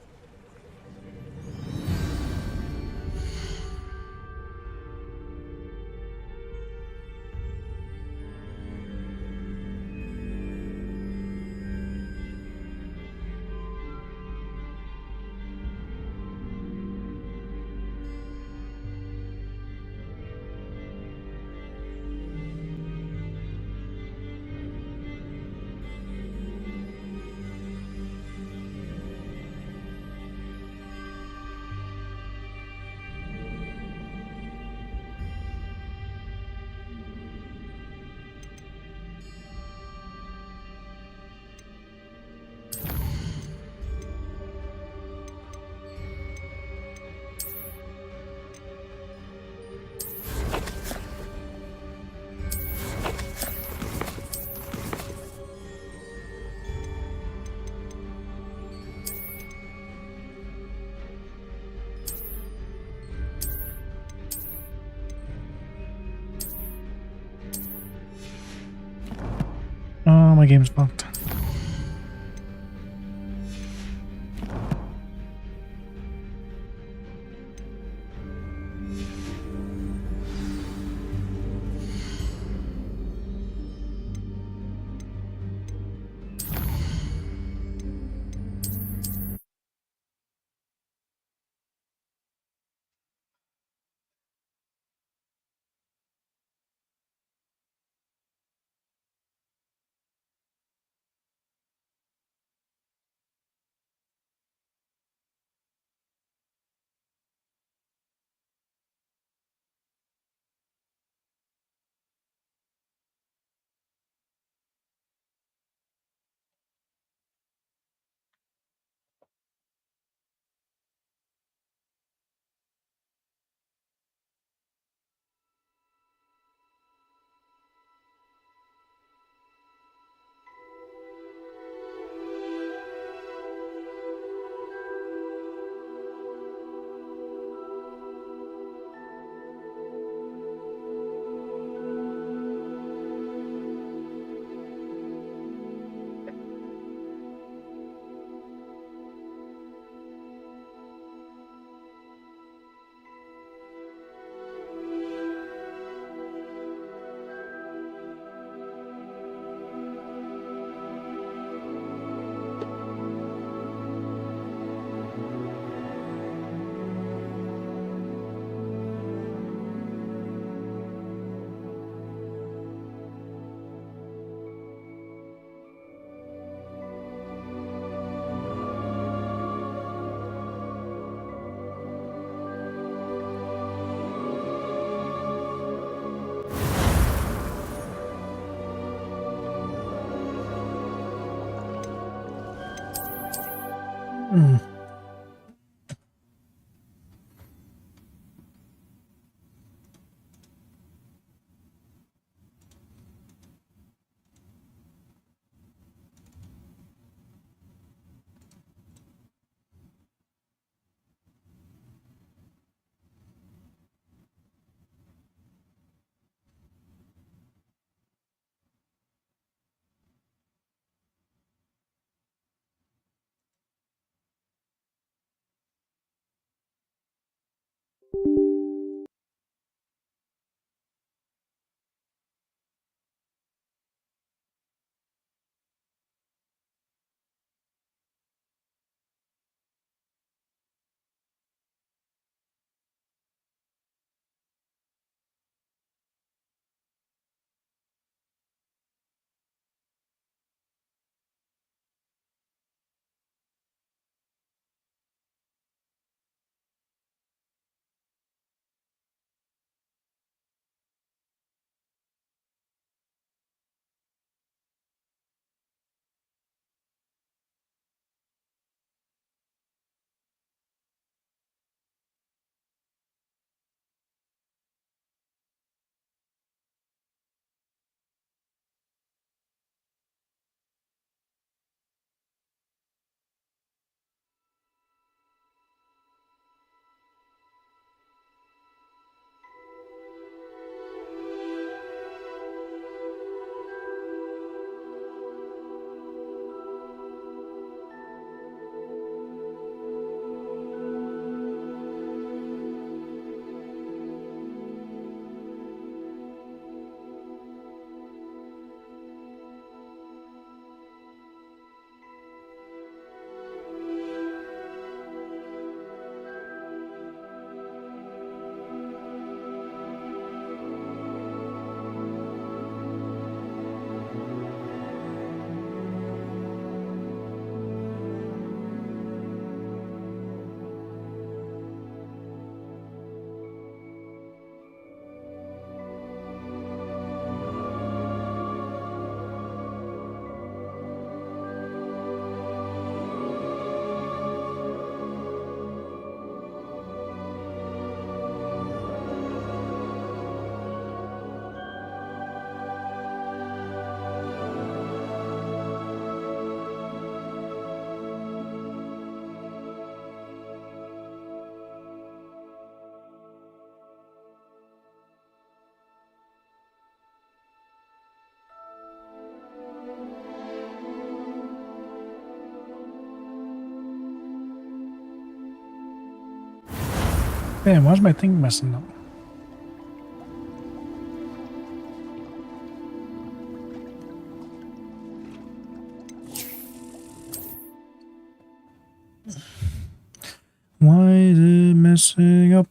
Oh, my game's bugged. Damn, why's my thing messing up? Why is it messing up?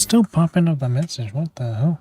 It's still popping up the message. What the hell?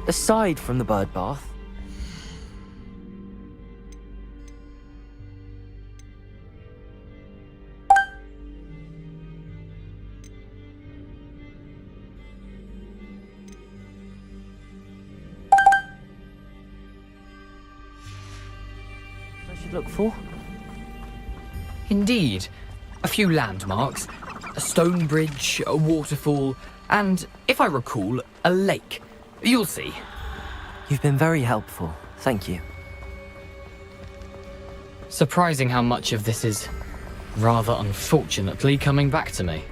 Aside from the bird bath, I should look for? Indeed. A few landmarks. A stone bridge, a waterfall, and, if I recall, a lake. You'll see. You've been very helpful. Thank you. Surprising how much of this is, rather unfortunately, coming back to me.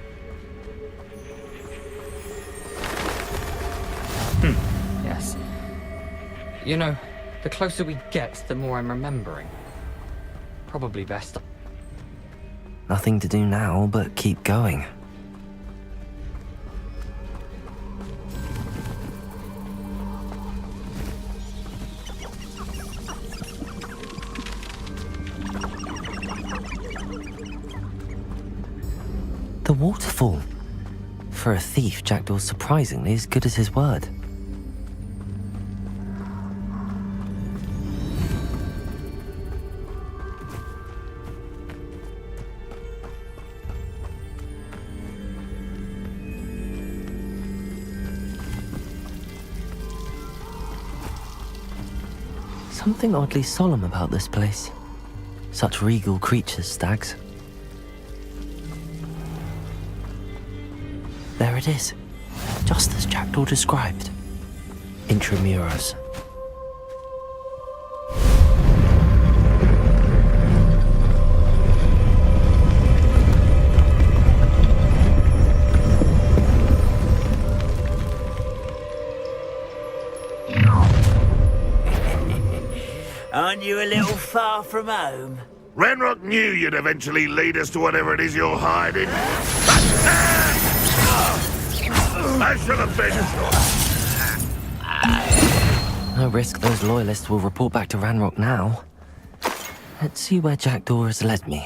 Yes. You know, the closer we get, the more I'm remembering. Probably best. Nothing to do now but keep going. The waterfall. For a thief, Jackdaw's surprisingly as good as his word. Something oddly solemn about this place. Such regal creatures, stags. There it is, just as Jackdaw described. Intramuros. Aren't you a little far from home? Ranrock knew you'd eventually lead us to whatever it is you're hiding. I should have been. No risk those loyalists will report back to Ranrock now. Let's see where Jackdaw has led me.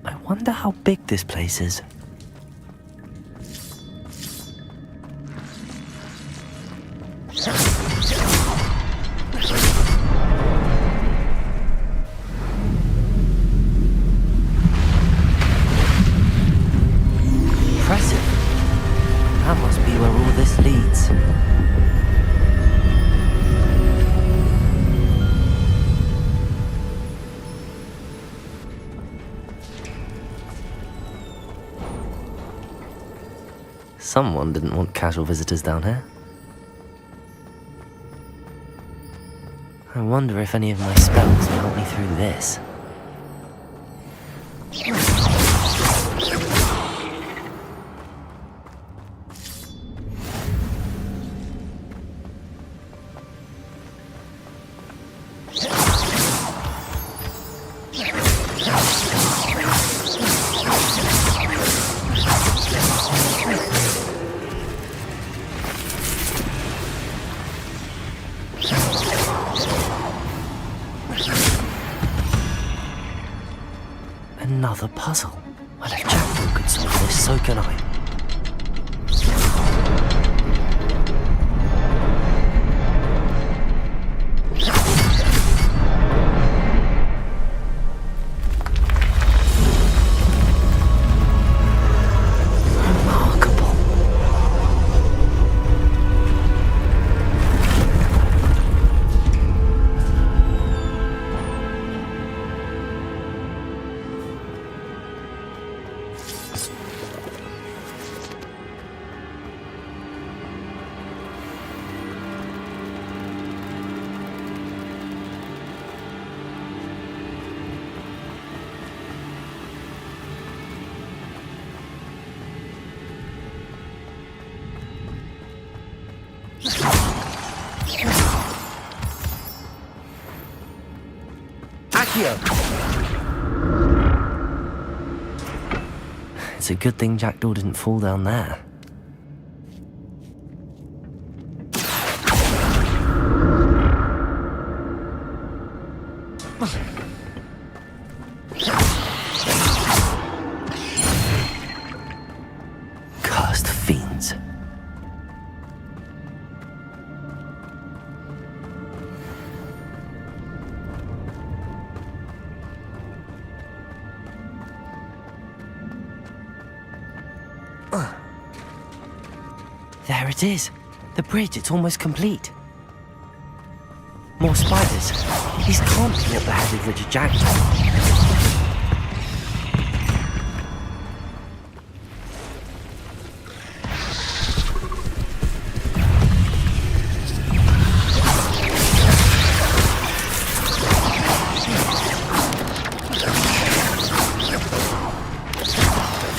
I wonder how big this place is. Impressive. That must be where all this leads. Someone didn't want casual visitors down here. I wonder if any of my spells will help me through this. Another puzzle. Well, if Jackdaw could solve this, so can I. It's a good thing Jackdaw didn't fall down there. Cursed fiends. There it is. The bridge, it's almost complete. More spiders. These can't be what beheaded Richard Jackdaw.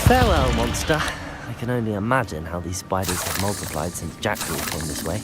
Farewell, monster. I can only imagine how these spiders have multiplied since Jackdaw came this way.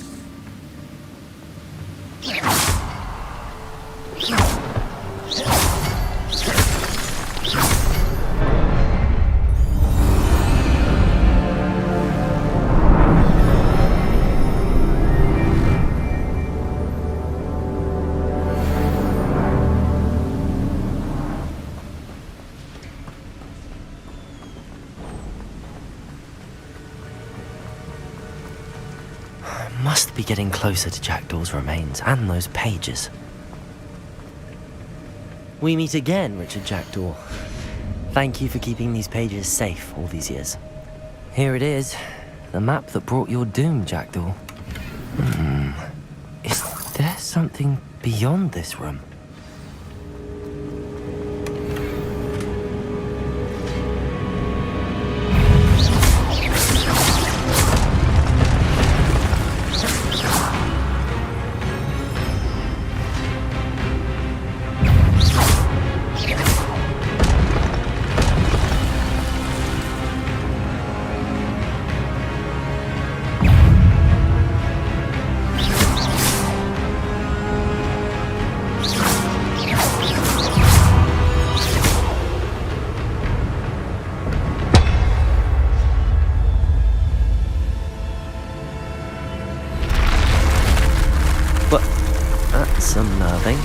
Must be getting closer to Jackdaw's remains and those pages. We meet again, Richard Jackdaw. Thank you for keeping these pages safe all these years. Here it is, the map that brought your doom, Jackdaw. Is there something beyond this room? something.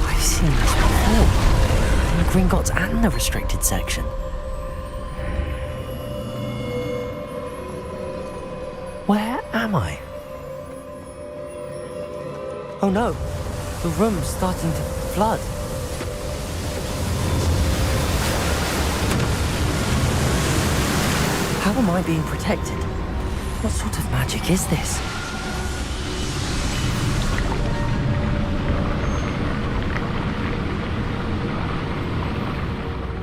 I've seen this before. In the Gringotts and the restricted section. Where am I? Oh no, the room's starting to flood. How am I being protected? What sort of magic is this?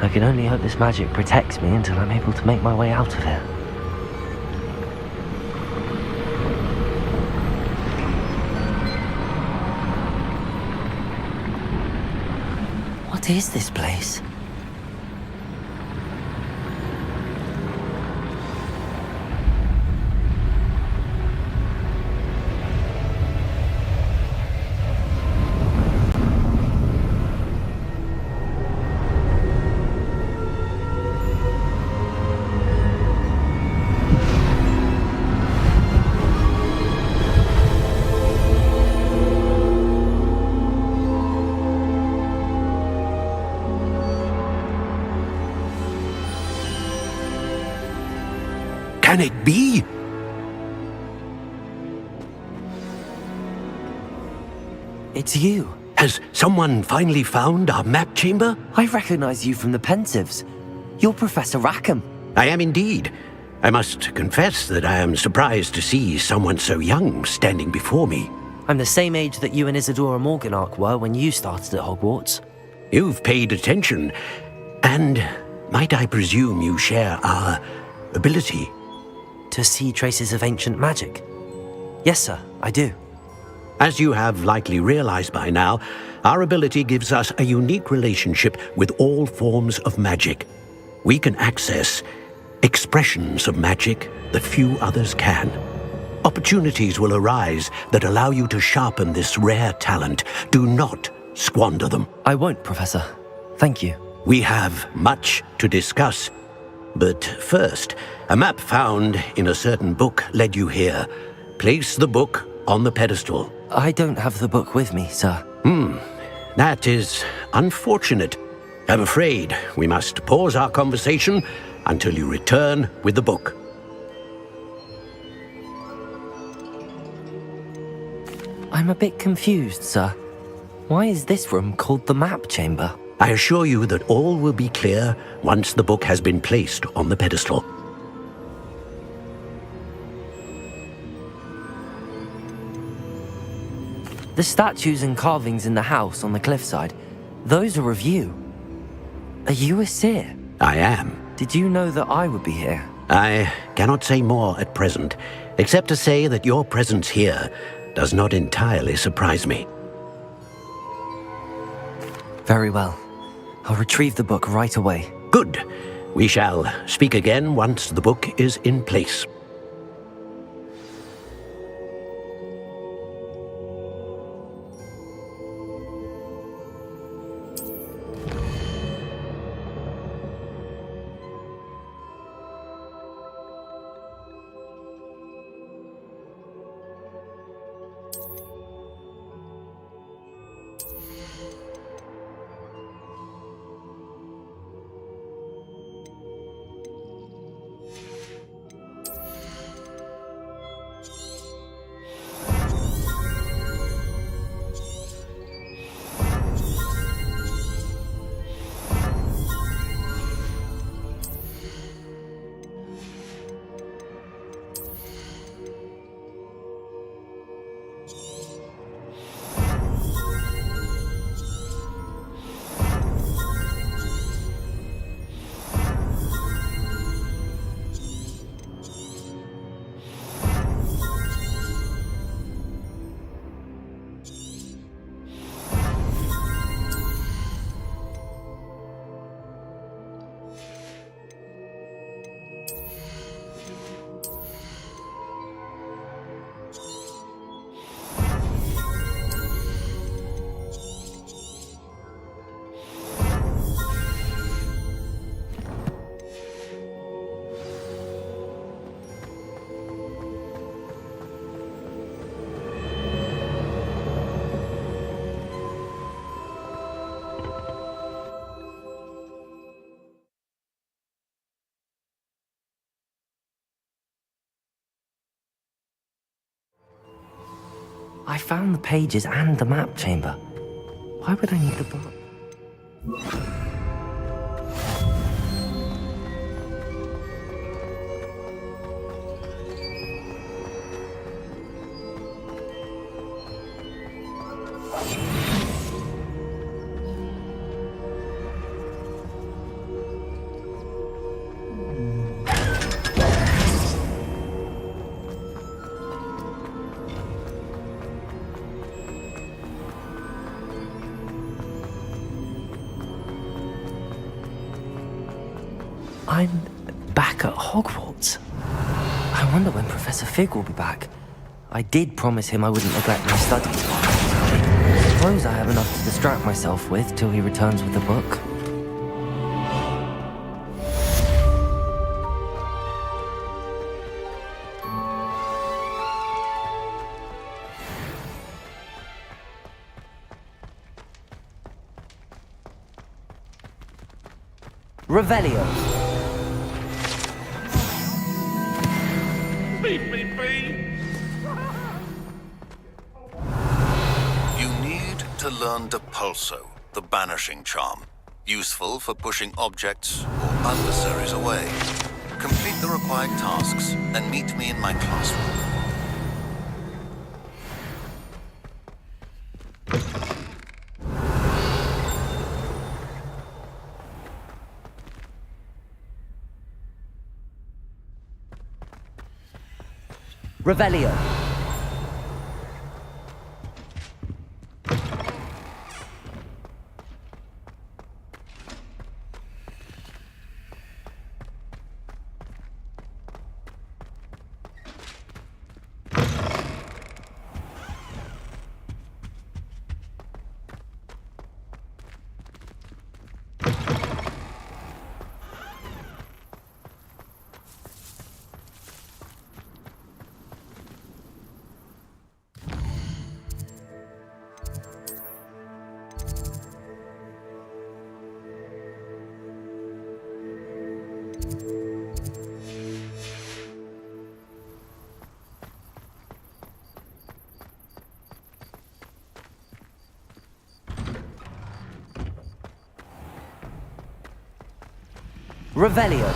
I can only hope this magic protects me until I'm able to make my way out of here. What is this place? Can it be? It's you. Has someone finally found our map chamber? I recognize you from the Pensives. You're Professor Rackham. I am indeed. I must confess that I am surprised to see someone so young standing before me. I'm the same age that you and Isadora Morganach were when you started at Hogwarts. You've paid attention, and might I presume you share our ability? To see traces of ancient magic? Yes, sir, I do. As you have likely realized by now, our ability gives us a unique relationship with all forms of magic. We can access expressions of magic that few others can. Opportunities will arise that allow you to sharpen this rare talent. Do not squander them. I won't, Professor. Thank you. We have much to discuss. But first, a map found in a certain book led you here. Place the book on the pedestal. I don't have the book with me, sir. That is unfortunate. I'm afraid we must pause our conversation until you return with the book. I'm a bit confused, sir. Why is this room called the map chamber? I assure you that all will be clear once the book has been placed on the pedestal. The statues and carvings in the house on the cliffside, those are of you. Are you a seer? I am. Did you know that I would be here? I cannot say more at present, except to say that your presence here does not entirely surprise me. Very well. I'll retrieve the book right away. Good. We shall speak again once the book is in place. I found the pages and the map chamber. Why would I need the book? I'm back at Hogwarts. I wonder when Professor Fig will be back. I did promise him I wouldn't neglect my studies. I suppose I have enough to distract myself with till he returns with the book. Revelio. Leave me be! You need to learn Depulso, the banishing charm. Useful for pushing objects or adversaries away. Complete the required tasks and meet me in my classroom. Revelio. Revelio.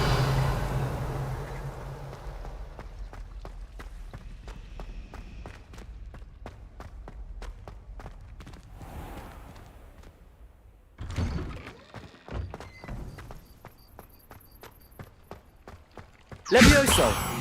Levioso.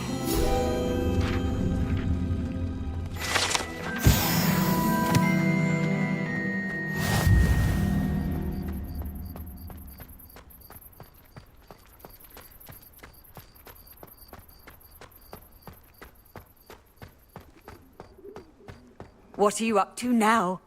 What are you up to now?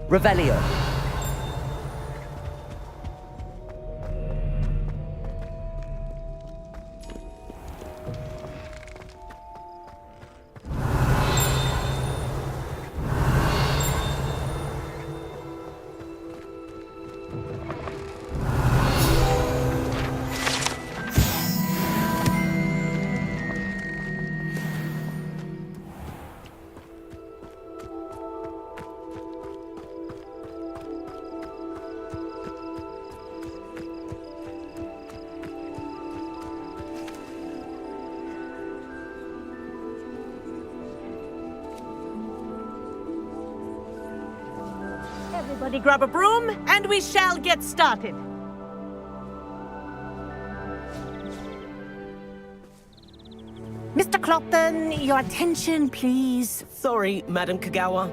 Revelio. Everybody grab a broom, and we shall get started. Mr. Clopton, your attention, please. Sorry, Madam Kagawa.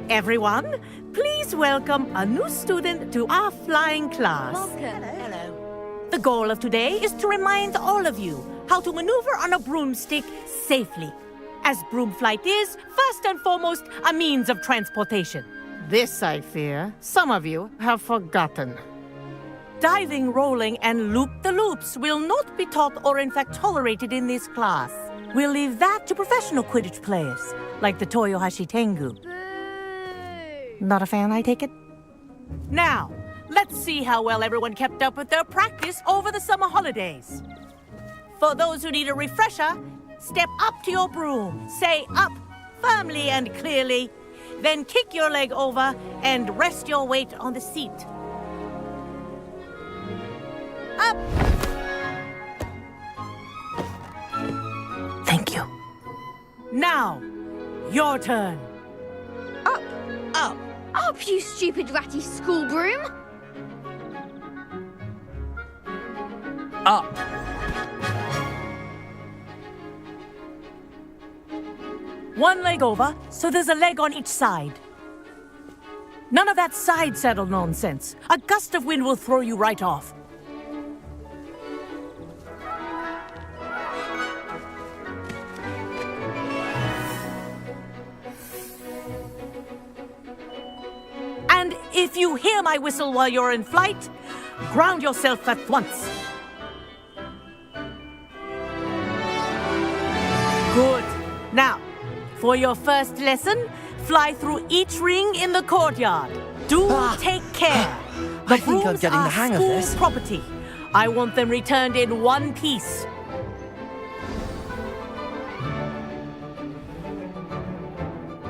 Everyone, please welcome a new student to our flying class. Welcome. Hello. The goal of today is to remind all of you how to maneuver on a broomstick safely, as broom flight is, first and foremost, a means of transportation. This, I fear, some of you have forgotten. Diving, rolling, and loop-the-loops will not be taught or in fact tolerated in this class. We'll leave that to professional Quidditch players, like the Toyohashi Tengu. Not a fan, I take it? Now, let's see how well everyone kept up with their practice over the summer holidays. For those who need a refresher, step up to your broom, say up firmly and clearly, then kick your leg over and rest your weight on the seat. Up! Thank you. Now, your turn. Up! Up! Up, you stupid ratty school broom! Up! One leg over, so there's a leg on each side. None of that side saddle nonsense. A gust of wind will throw you right off. And if you hear my whistle while you're in flight, ground yourself at once. Good. Now, for your first lesson, fly through each ring in the courtyard. Do take care. I think I'm getting the hang of this. Property. I want them returned in one piece.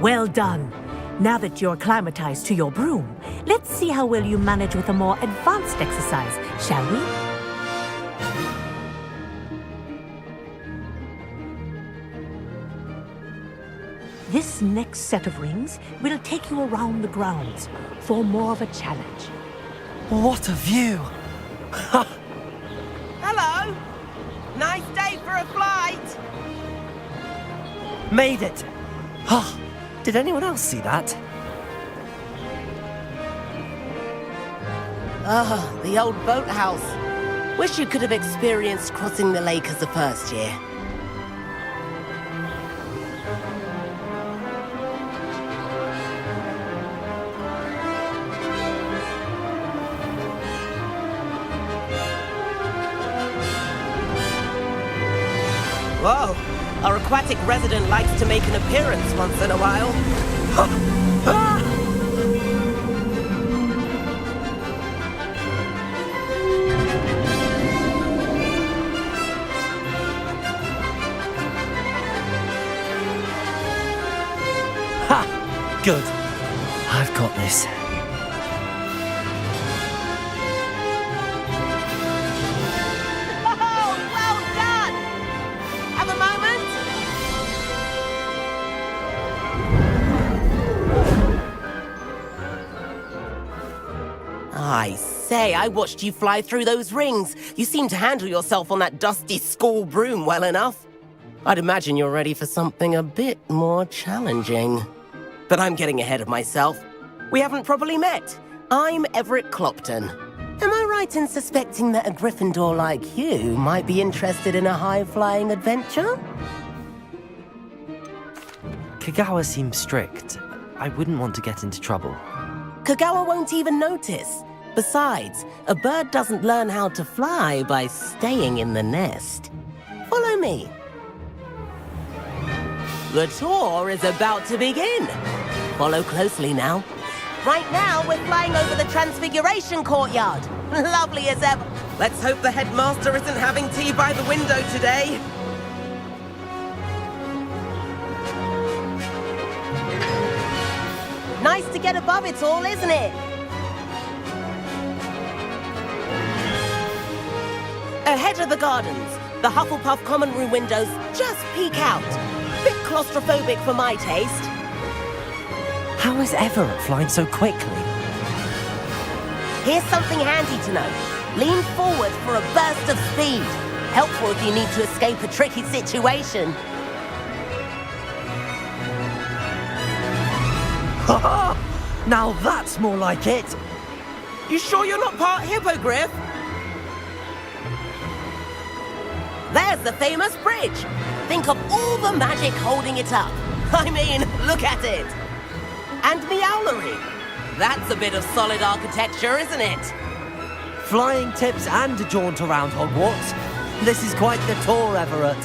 Well done. Now that you're acclimatized to your broom, let's see how well you manage with a more advanced exercise, shall we? This next set of rings will take you around the grounds for more of a challenge. What a view! Hello! Nice day for a flight! Made it! Did anyone else see that? Ah, the old boathouse. Wish you could have experienced crossing the lake as a first year. Whoa! Our aquatic resident likes to make an appearance once in a while. Ha! Good. I've got this. I say, I watched you fly through those rings. You seem to handle yourself on that dusty school broom well enough. I'd imagine you're ready for something a bit more challenging. But I'm getting ahead of myself. We haven't properly met. I'm Everett Clopton. Am I right in suspecting that a Gryffindor like you might be interested in a high-flying adventure? Kagawa seems strict. I wouldn't want to get into trouble. Kagawa won't even notice. Besides, a bird doesn't learn how to fly by staying in the nest. Follow me. The tour is about to begin. Follow closely now. Right now, we're flying over the Transfiguration Courtyard. Lovely as ever. Let's hope the headmaster isn't having tea by the window today. Nice to get above it all, isn't it? Ahead of the gardens, the Hufflepuff common room windows just peek out. Bit claustrophobic for my taste. How is Everett flying so quickly? Here's something handy to know. Lean forward for a burst of speed. Helpful if you need to escape a tricky situation. Now that's more like it! You sure you're not part hippogriff? There's the famous bridge. Think of all the magic holding it up. I mean, look at it. And the owlery. That's a bit of solid architecture, isn't it? Flying tips and a jaunt around Hogwarts. This is quite the tour, Everett.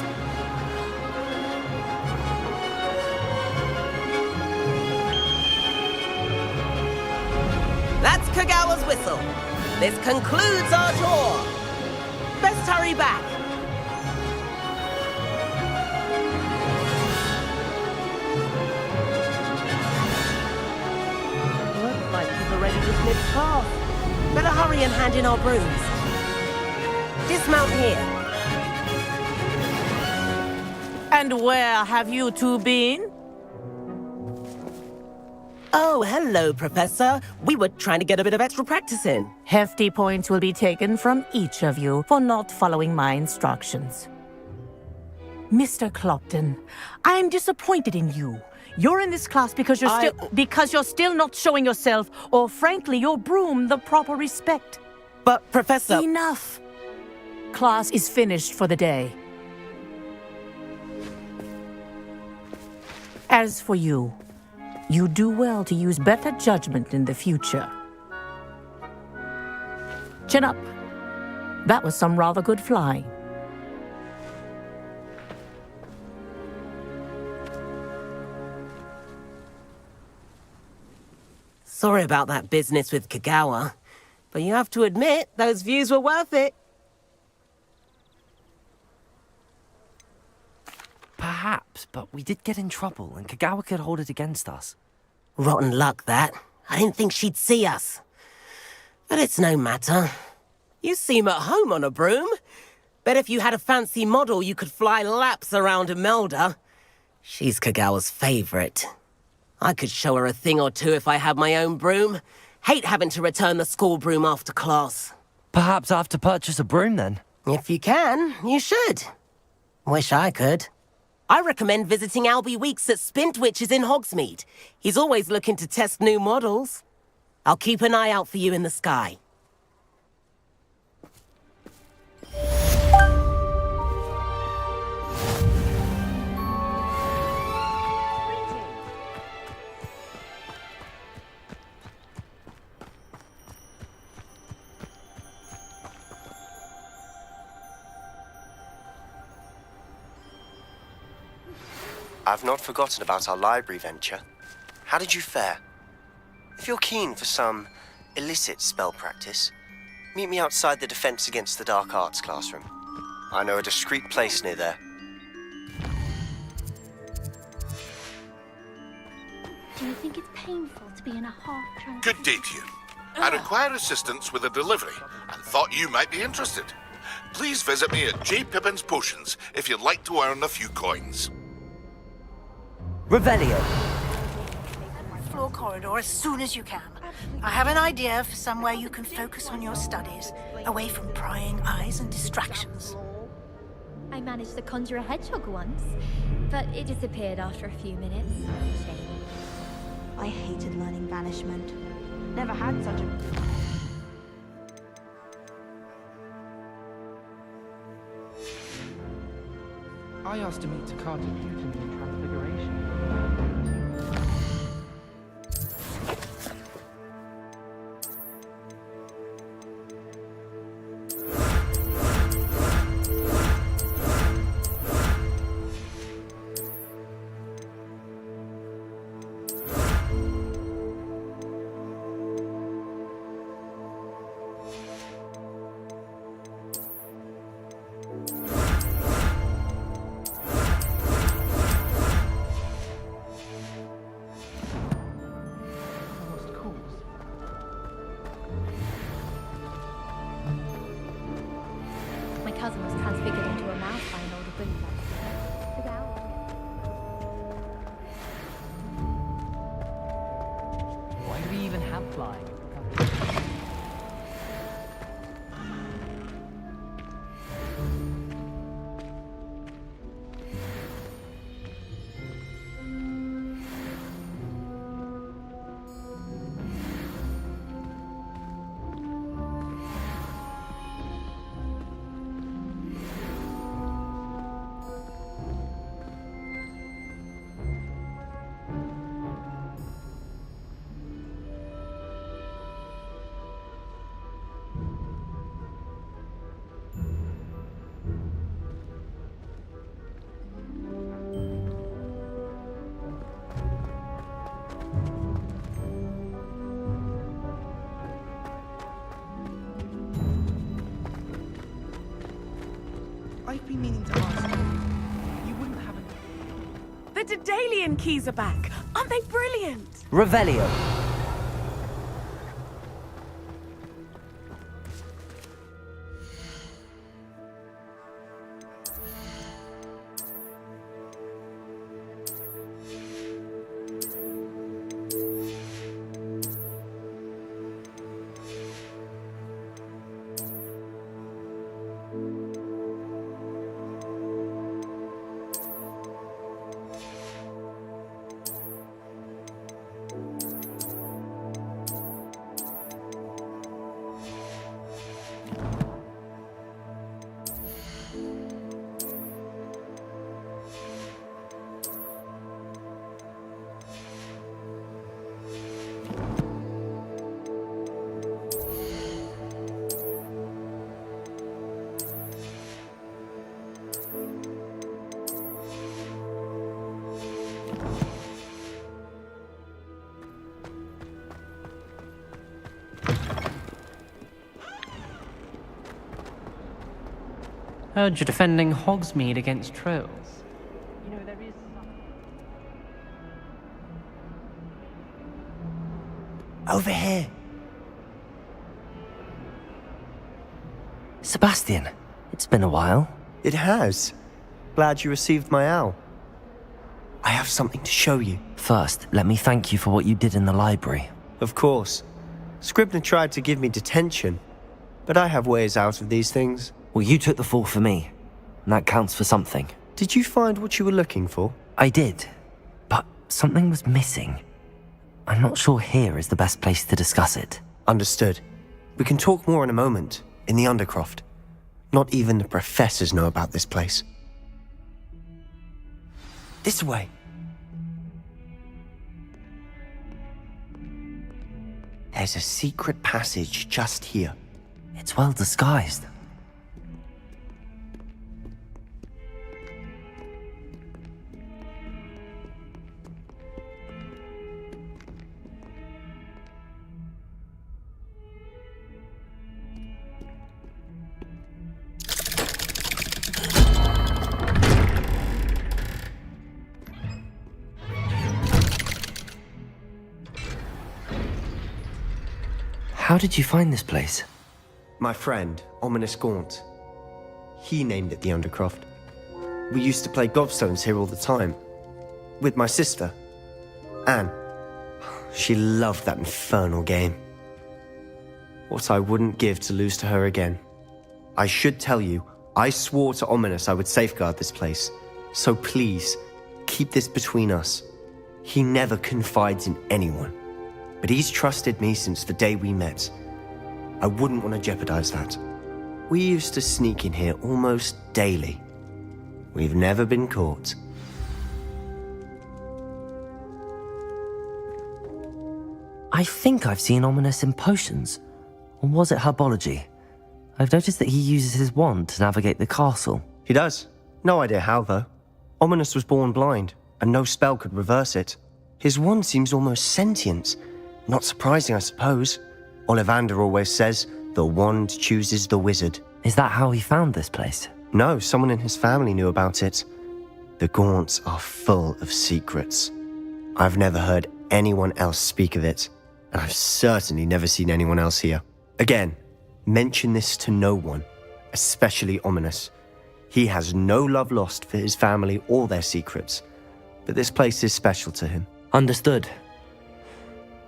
That's Kagawa's whistle. This concludes our tour. Best hurry back. Looks like you've already dismissed class. Better hurry and hand in our brooms. Dismount here. And where have you two been? Oh, hello, Professor. We were trying to get a bit of extra practice in. Hefty points will be taken from each of you for not following my instructions. Mr. Clopton, I'm disappointed in you. You're in this class because you're still not showing yourself, or frankly, your broom the proper respect. But, Professor... Enough! Class is finished for the day. As for you, you do well to use better judgment in the future. Chin up. That was some rather good flying. Sorry about that business with Kagawa, but you have to admit, those views were worth it. Perhaps, but we did get in trouble, and Kagawa could hold it against us. Rotten luck, that. I didn't think she'd see us. But it's no matter. You seem at home on a broom. Bet if you had a fancy model, you could fly laps around Imelda. She's Kagawa's favorite. I could show her a thing or two if I had my own broom. Hate having to return the school broom after class. Perhaps I have to purchase a broom, then? If you can, you should. Wish I could. I recommend visiting Albie Weeks at Spintwitches in Hogsmeade. He's always looking to test new models. I'll keep an eye out for you in the sky. I've not forgotten about our library venture. How did you fare? If you're keen for some illicit spell practice, meet me outside the Defense Against the Dark Arts classroom. I know a discreet place near there. Do you think it's painful to be in a half-trans... Good day to you. I require assistance with a delivery and thought you might be interested. Please visit me at J. Pippin's Potions if you'd like to earn a few coins. Revelio. Floor corridor as soon as you can. I have an idea for somewhere you can focus on your studies, away from prying eyes and distractions. I managed to conjure a hedgehog once, but it disappeared after a few minutes. Shame. I hated learning banishment. Never had such a... I asked to meet Takata due to the Transfiguration. My cousin was transfigured into a mouse by an older Grimlock. Why do we even have flying? I've been meaning to ask you. You wouldn't have a... The Daedalian keys are back. Aren't they brilliant? Revelio. Heard you're defending Hogsmeade against trolls. You know, there is... Over here. Sebastian, it's been a while. It has. Glad you received my owl. I have something to show you. First, let me thank you for what you did in the library. Of course. Scribner tried to give me detention, but I have ways out of these things. Well, you took the fall for me, and that counts for something. Did you find what you were looking for? I did, but something was missing. I'm not sure here is the best place to discuss it. Understood. We can talk more in a moment, in the Undercroft. Not even the professors know about this place. This way. There's a secret passage just here. It's well disguised. How did you find this place? My friend, Ominous Gaunt. He named it the Undercroft. We used to play gobstones here all the time. With my sister, Anne. She loved that infernal game. What I wouldn't give to lose to her again. I should tell you, I swore to Ominous I would safeguard this place. So please, keep this between us. He never confides in anyone. But he's trusted me since the day we met. I wouldn't want to jeopardize that. We used to sneak in here almost daily. We've never been caught. I think I've seen Ominous in potions. Or was it herbology? I've noticed that he uses his wand to navigate the castle. He does. No idea how, though. Ominous was born blind, and no spell could reverse it. His wand seems almost sentient. Not surprising, I suppose. Ollivander always says, the wand chooses the wizard. Is that how he found this place? No, someone in his family knew about it. The Gaunts are full of secrets. I've never heard anyone else speak of it, and I've certainly never seen anyone else here. Again, mention this to no one, especially Ominous. He has no love lost for his family or their secrets, but this place is special to him. Understood.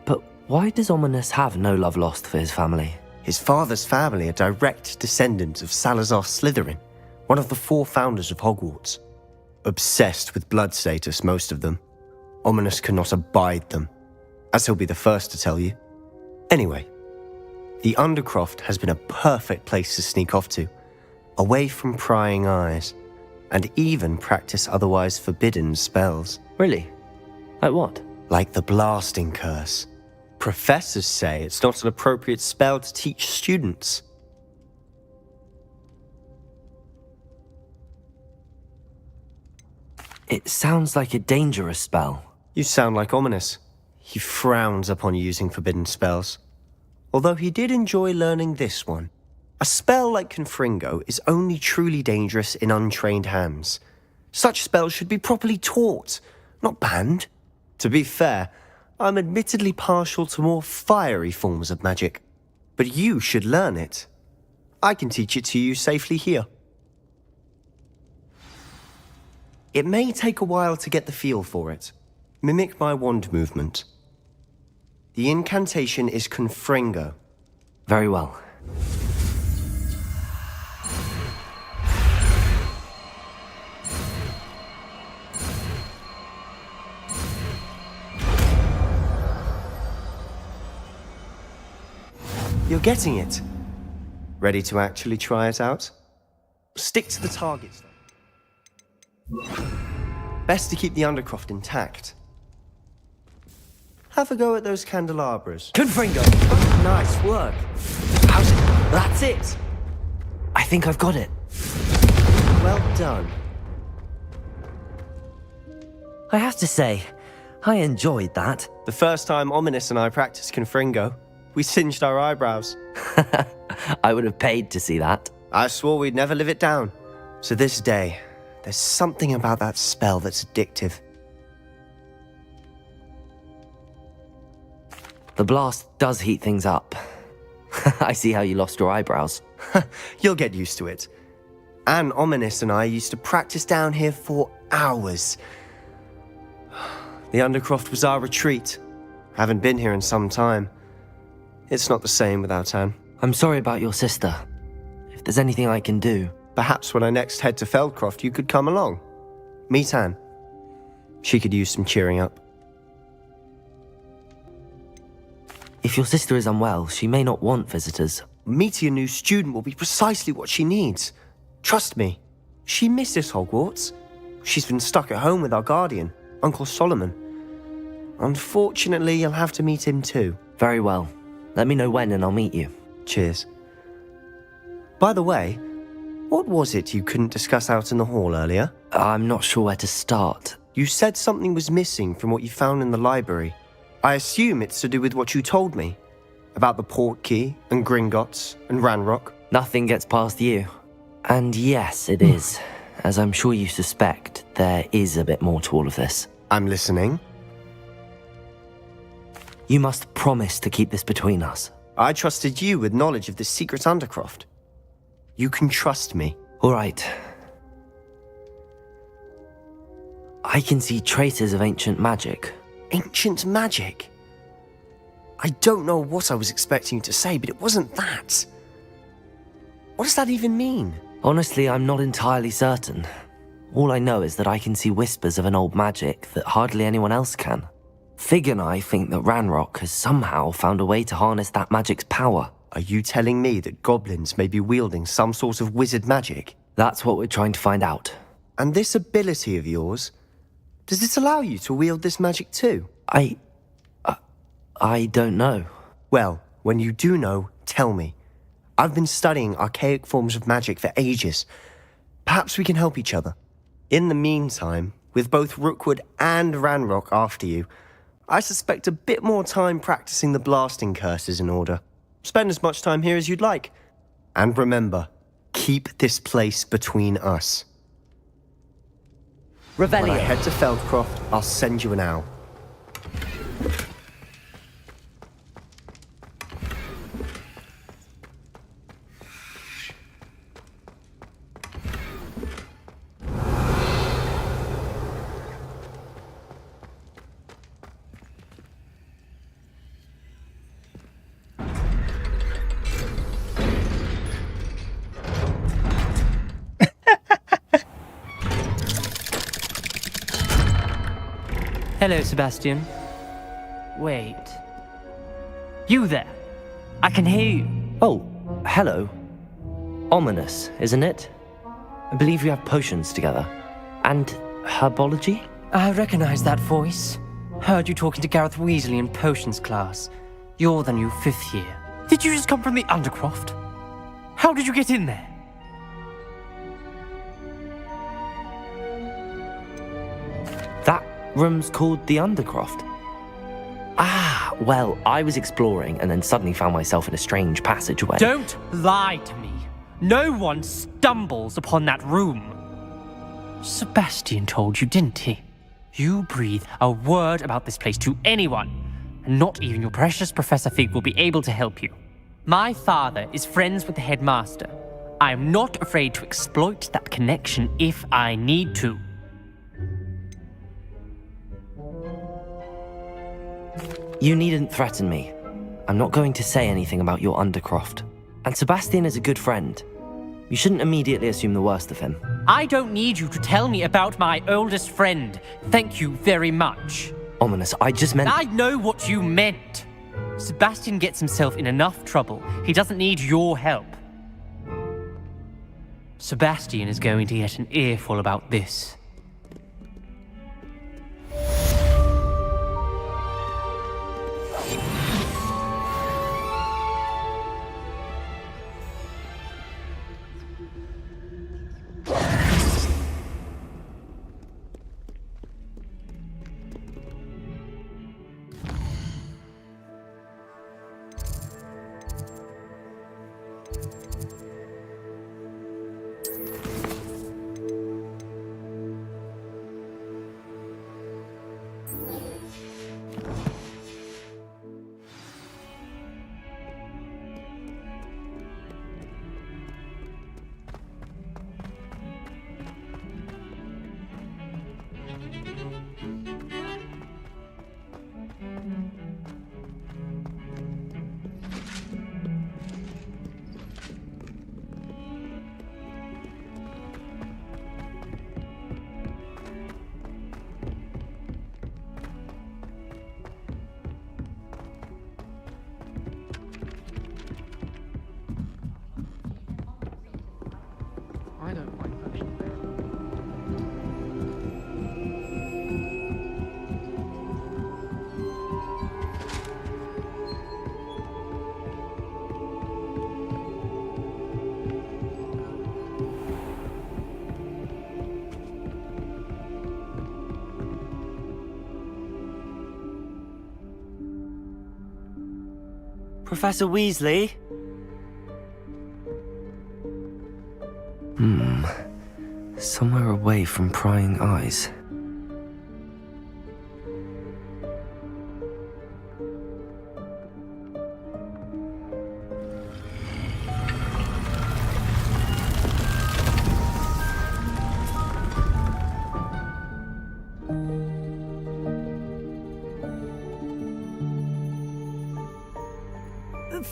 But why does Ominous have no love lost for his family? His father's family are direct descendants of Salazar Slytherin, one of the 4 founders of Hogwarts. Obsessed with blood status, most of them. Ominous cannot abide them, as he'll be the first to tell you. Anyway, the Undercroft has been a perfect place to sneak off to, away from prying eyes, and even practice otherwise forbidden spells. Really? Like what? Like the blasting curse. Professors say it's not an appropriate spell to teach students. It sounds like a dangerous spell. You sound like Ominous. He frowns upon using forbidden spells. Although he did enjoy learning this one. A spell like Confringo is only truly dangerous in untrained hands. Such spells should be properly taught, not banned. To be fair, I'm admittedly partial to more fiery forms of magic. But you should learn it. I can teach it to you safely here. It may take a while to get the feel for it. Mimic my wand movement. The incantation is Confringo. Very well. You're getting it. Ready to actually try it out? Stick to the targets. Best to keep the Undercroft intact. Have a go at those candelabras. Confringo! Nice work. How's it? That's it! I think I've got it. Well done. I have to say, I enjoyed that. The first time Ominous and I practiced Confringo, we singed our eyebrows. I would have paid to see that. I swore we'd never live it down. So this day, there's something about that spell that's addictive. The blast does heat things up. I see how you lost your eyebrows. You'll get used to it. Anne, Ominous and I used to practice down here for hours. The Undercroft was our retreat. Haven't been here in some time. It's not the same without Anne. I'm sorry about your sister. If there's anything I can do... Perhaps when I next head to Feldcroft, you could come along. Meet Anne. She could use some cheering up. If your sister is unwell, she may not want visitors. Meeting a new student will be precisely what she needs. Trust me. She misses Hogwarts. She's been stuck at home with our guardian, Uncle Solomon. Unfortunately, you'll have to meet him too. Very well. Let me know when and I'll meet you. Cheers. By the way, what was it you couldn't discuss out in the hall earlier? I'm not sure where to start. You said something was missing from what you found in the library. I assume it's to do with what you told me. About the Portkey, and Gringotts, and Ranrock. Nothing gets past you. And yes, it is. As I'm sure you suspect, there is a bit more to all of this. I'm listening. You must promise to keep this between us. I trusted you with knowledge of the secret Undercroft. You can trust me. All right. I can see traces of ancient magic. Ancient magic? I don't know what I was expecting you to say, but it wasn't that. What does that even mean? Honestly, I'm not entirely certain. All I know is that I can see whispers of an old magic that hardly anyone else can. Fig and I think that Ranrock has somehow found a way to harness that magic's power. Are you telling me that goblins may be wielding some sort of wizard magic? That's what we're trying to find out. And this ability of yours, does it allow you to wield this magic too? I don't know. Well, when you do know, tell me. I've been studying archaic forms of magic for ages. Perhaps we can help each other. In the meantime, with both Rookwood and Ranrock after you, I suspect a bit more time practicing the blasting curse is in order. Spend as much time here as you'd like. And remember, keep this place between us. Revelio. When I head to Feldcroft, I'll send you an owl. Hello, Sebastian. Wait. You there? I can hear you. Oh, hello. Ominous, isn't it? I believe we have potions together. And herbology? I recognize that voice. Heard you talking to Gareth Weasley in potions class. You're the new 5th year. Did you just come from the Undercroft? How did you get in there? That room's called the Undercroft. Ah, Well, I was exploring and then suddenly found myself in a strange passageway. Don't lie to me. No one stumbles upon that room. Sebastian told you, didn't he? You breathe a word about this place to anyone, and not even your precious Professor Fig will be able to help you. My father is friends with the headmaster. I am not afraid to exploit that connection if I need to. You needn't threaten me. I'm not going to say anything about your Undercroft. And Sebastian is a good friend. You shouldn't immediately assume the worst of him. I don't need you to tell me about my oldest friend. Thank you very much. Ominous, I just meant... I know what you meant. Sebastian gets himself in enough trouble. He doesn't need your help. Sebastian is going to get an earful about this. I don't mind punishment. Professor Weasley? Somewhere away from prying eyes.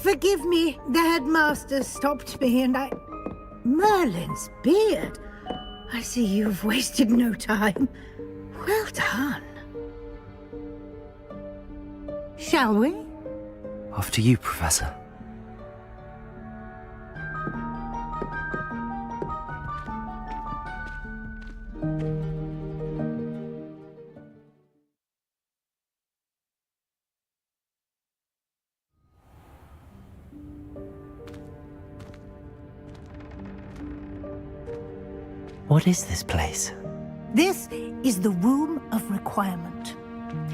Forgive me, the headmaster stopped me and I... Merlin's beard! I see you've wasted no time. Well done. Shall we? After you, Professor. What is this place? This is the Room of Requirement.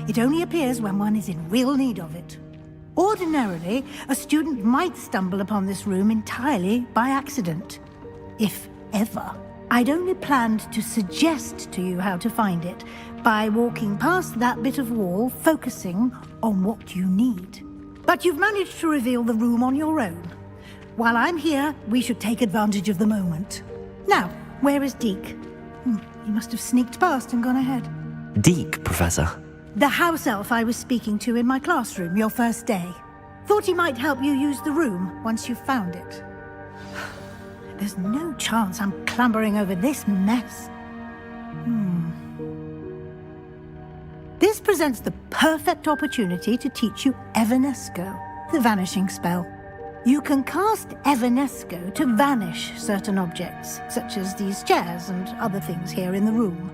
It only appears when one is in real need of it. Ordinarily, a student might stumble upon this room entirely by accident, if ever. I'd only planned to suggest to you how to find it by walking past that bit of wall, focusing on what you need. But you've managed to reveal the room on your own. While I'm here, we should take advantage of the moment. Now, where is Deke? He must have sneaked past and gone ahead. Deke, Professor. The house elf I was speaking to in my classroom your first day. Thought he might help you use the room once you've found it. There's no chance I'm clambering over this mess. This presents the perfect opportunity to teach you Evanesco, the vanishing spell. You can cast Evanesco to vanish certain objects, such as these chairs and other things here in the room.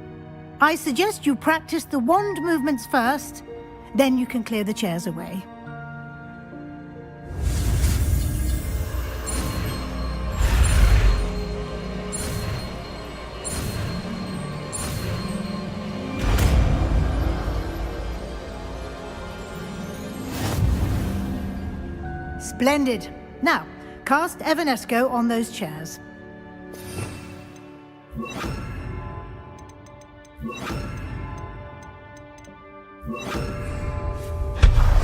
I suggest you practice the wand movements first, then you can clear the chairs away. Splendid. Now, cast Evanesco on those chairs.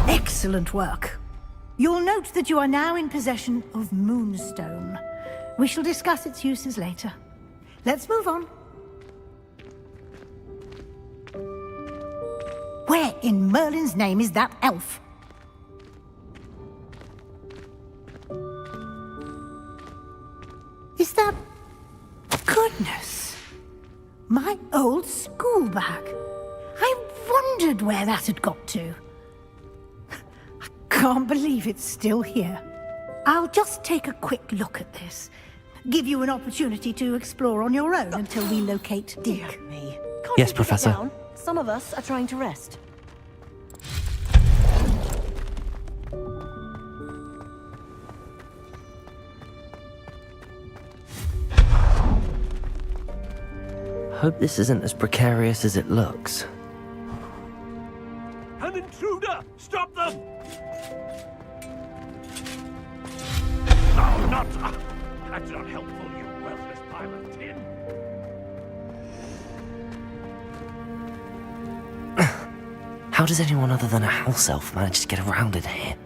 Excellent work. You'll note that you are now in possession of Moonstone. We shall discuss its uses later. Let's move on. Where in Merlin's name is that elf? Is that... Goodness! My old school bag. I wondered where that had got to. I can't believe it's still here. I'll just take a quick look at this. Give you an opportunity to explore on your own until we locate Dick. Yes, Professor. Down. Some of us are trying to rest. Hope this isn't as precarious as it looks. An intruder! Stop them! No, not... That's not helpful, you worthless pile of tin. How does anyone other than a house elf manage to get around in here?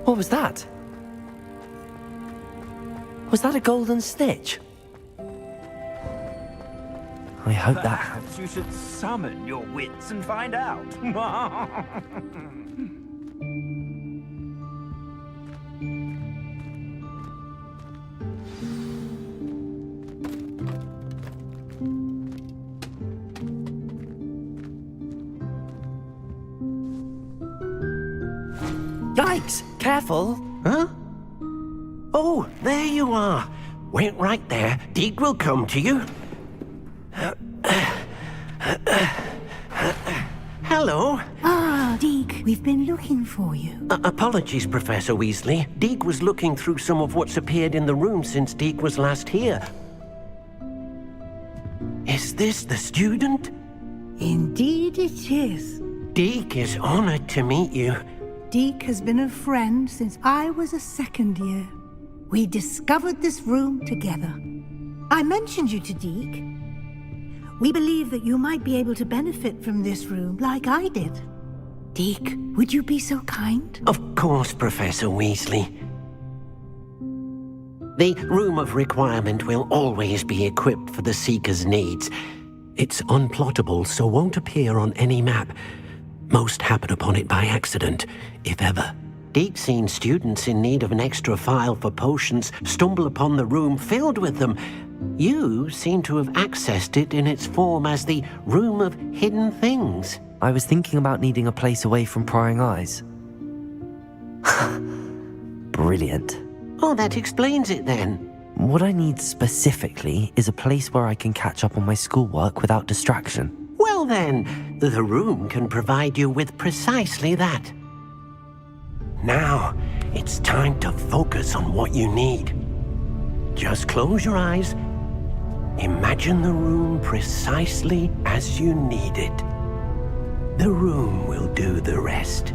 What was that? Was that a golden snitch? I hope that... Perhaps you should summon your wits and find out. Yikes! Careful! Huh? Oh, there you are. Wait right there. Deke will come to you. Hello. Ah, Deke, we've been looking for you. Apologies, Professor Weasley. Deke was looking through some of what's appeared in the room since Deke was last here. Is this the student? Indeed it is. Deke is honored to meet you. Deke has been a friend since I was a second year. We discovered this room together. I mentioned you to Deke. We believe that you might be able to benefit from this room like I did. Deke, would you be so kind? Of course, Professor Weasley. The Room of Requirement will always be equipped for the Seeker's needs. It's unplottable, so won't appear on any map. Most happen upon it by accident, if ever. Deke's seen students in need of an extra file for potions stumble upon the room filled with them. You seem to have accessed it in its form as the Room of Hidden Things. I was thinking about needing a place away from prying eyes. Brilliant. Oh, that explains it then. What I need specifically is a place where I can catch up on my schoolwork without distraction. Well then, the room can provide you with precisely that. Now, it's time to focus on what you need. Just close your eyes. Imagine the room precisely as you need it. The room will do the rest.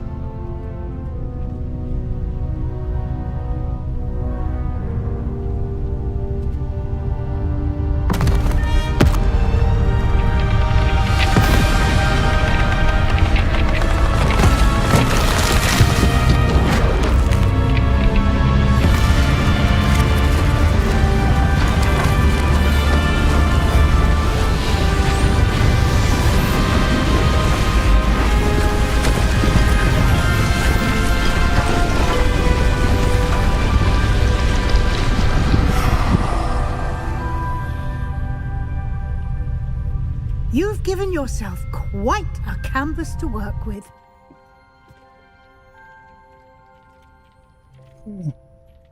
You've given yourself quite a canvas to work with.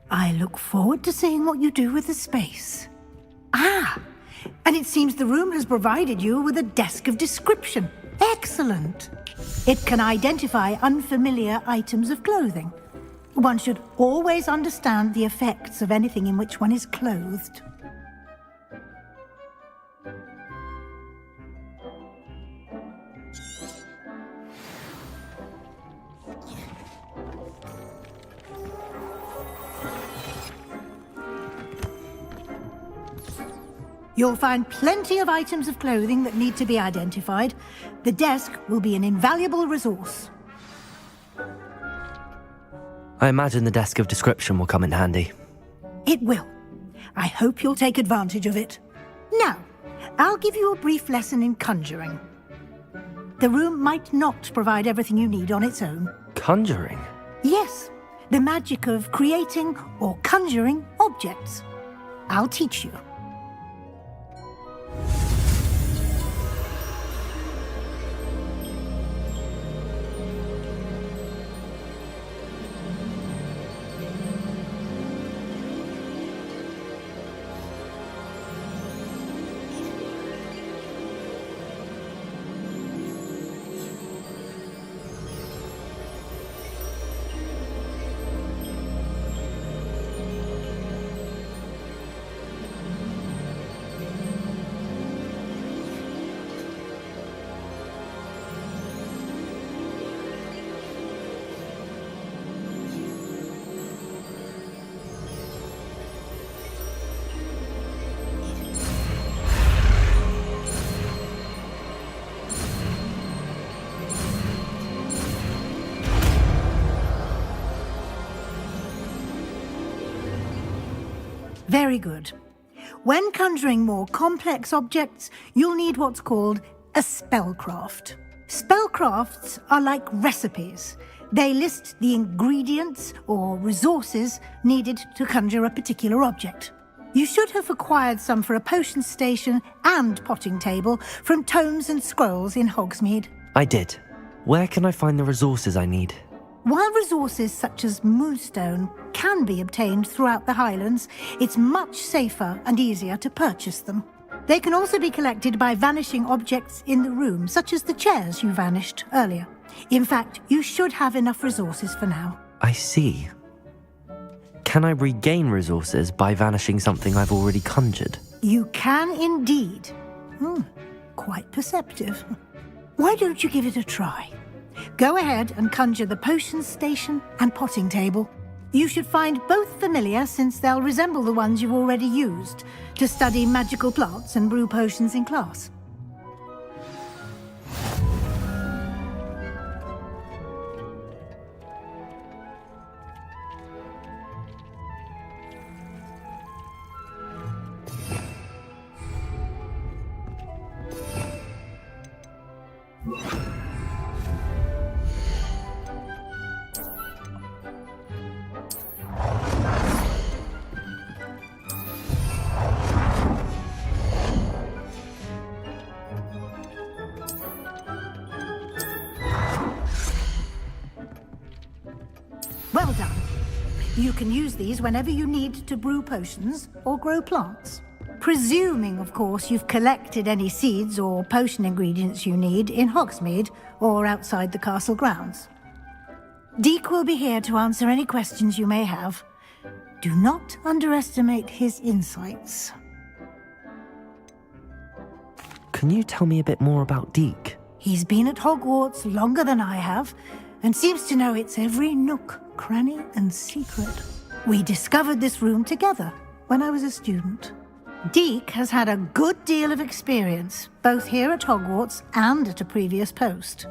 I look forward to seeing what you do with the space. Ah, and it seems the room has provided you with a desk of description. Excellent. It can identify unfamiliar items of clothing. One should always understand the effects of anything in which one is clothed. You'll find plenty of items of clothing that need to be identified. The desk will be an invaluable resource. I imagine the desk of description will come in handy. It will. I hope you'll take advantage of it. Now, I'll give you a brief lesson in conjuring. The room might not provide everything you need on its own. Conjuring? Yes, the magic of creating or conjuring objects. I'll teach you. Very good. When conjuring more complex objects, you'll need what's called a spellcraft. Spellcrafts are like recipes. They list the ingredients or resources needed to conjure a particular object. You should have acquired some for a potion station and potting table from tomes and scrolls in Hogsmeade. I did. Where can I find the resources I need? While resources such as moonstone can be obtained throughout the Highlands, it's much safer and easier to purchase them. They can also be collected by vanishing objects in the room, such as the chairs you vanished earlier. In fact, you should have enough resources for now. I see. Can I regain resources by vanishing something I've already conjured? You can indeed. Quite perceptive. Why don't you give it a try? Go ahead and conjure the potion station and potting table. You should find both familiar, since they'll resemble the ones you've already used to study magical plants and brew potions in class. Well done. You can use these whenever you need to brew potions or grow plants. Presuming, of course, you've collected any seeds or potion ingredients you need in Hogsmeade or outside the castle grounds. Deek will be here to answer any questions you may have. Do not underestimate his insights. Can you tell me a bit more about Deek? He's been at Hogwarts longer than I have, and seems to know its every nook, cranny, and secret. We discovered this room together when I was a student. Deek has had a good deal of experience, both here at Hogwarts and at a previous post.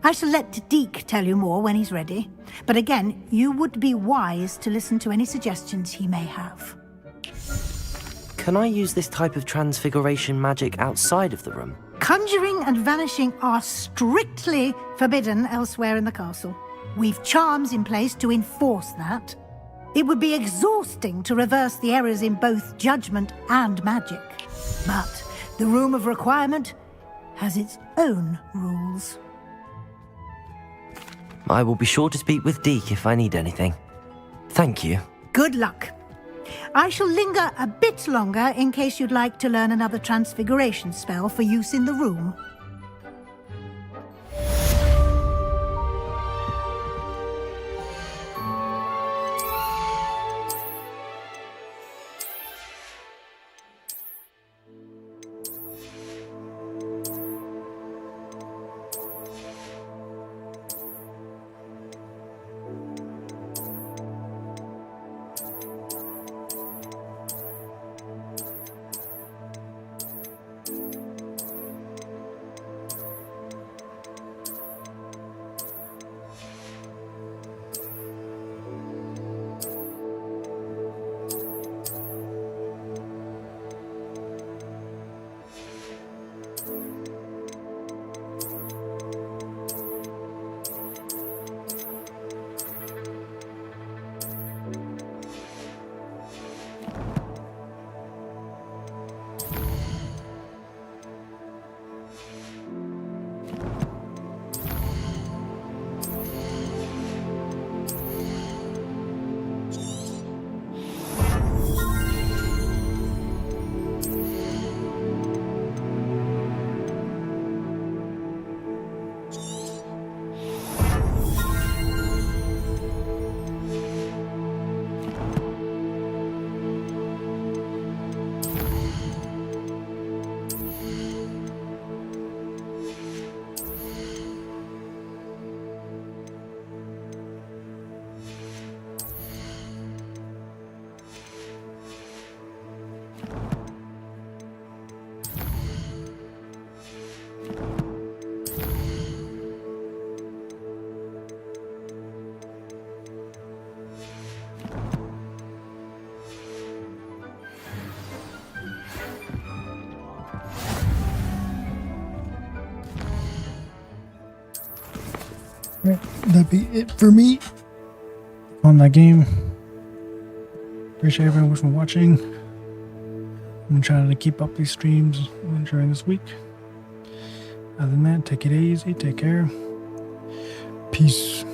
I shall let Deek tell you more when he's ready, but again, you would be wise to listen to any suggestions he may have. Can I use this type of transfiguration magic outside of the room? Conjuring and vanishing are strictly forbidden elsewhere in the castle. We've charms in place to enforce that. It would be exhausting to reverse the errors in both judgment and magic. But the Room of Requirement has its own rules. I will be sure to speak with Deek if I need anything. Thank you. Good luck. I shall linger a bit longer in case you'd like to learn another transfiguration spell for use in the room. Right, that'd be it for me on that game. Appreciate everyone for watching. I'm trying to keep up these streams during this week. Other than that, take it easy, take care. Peace.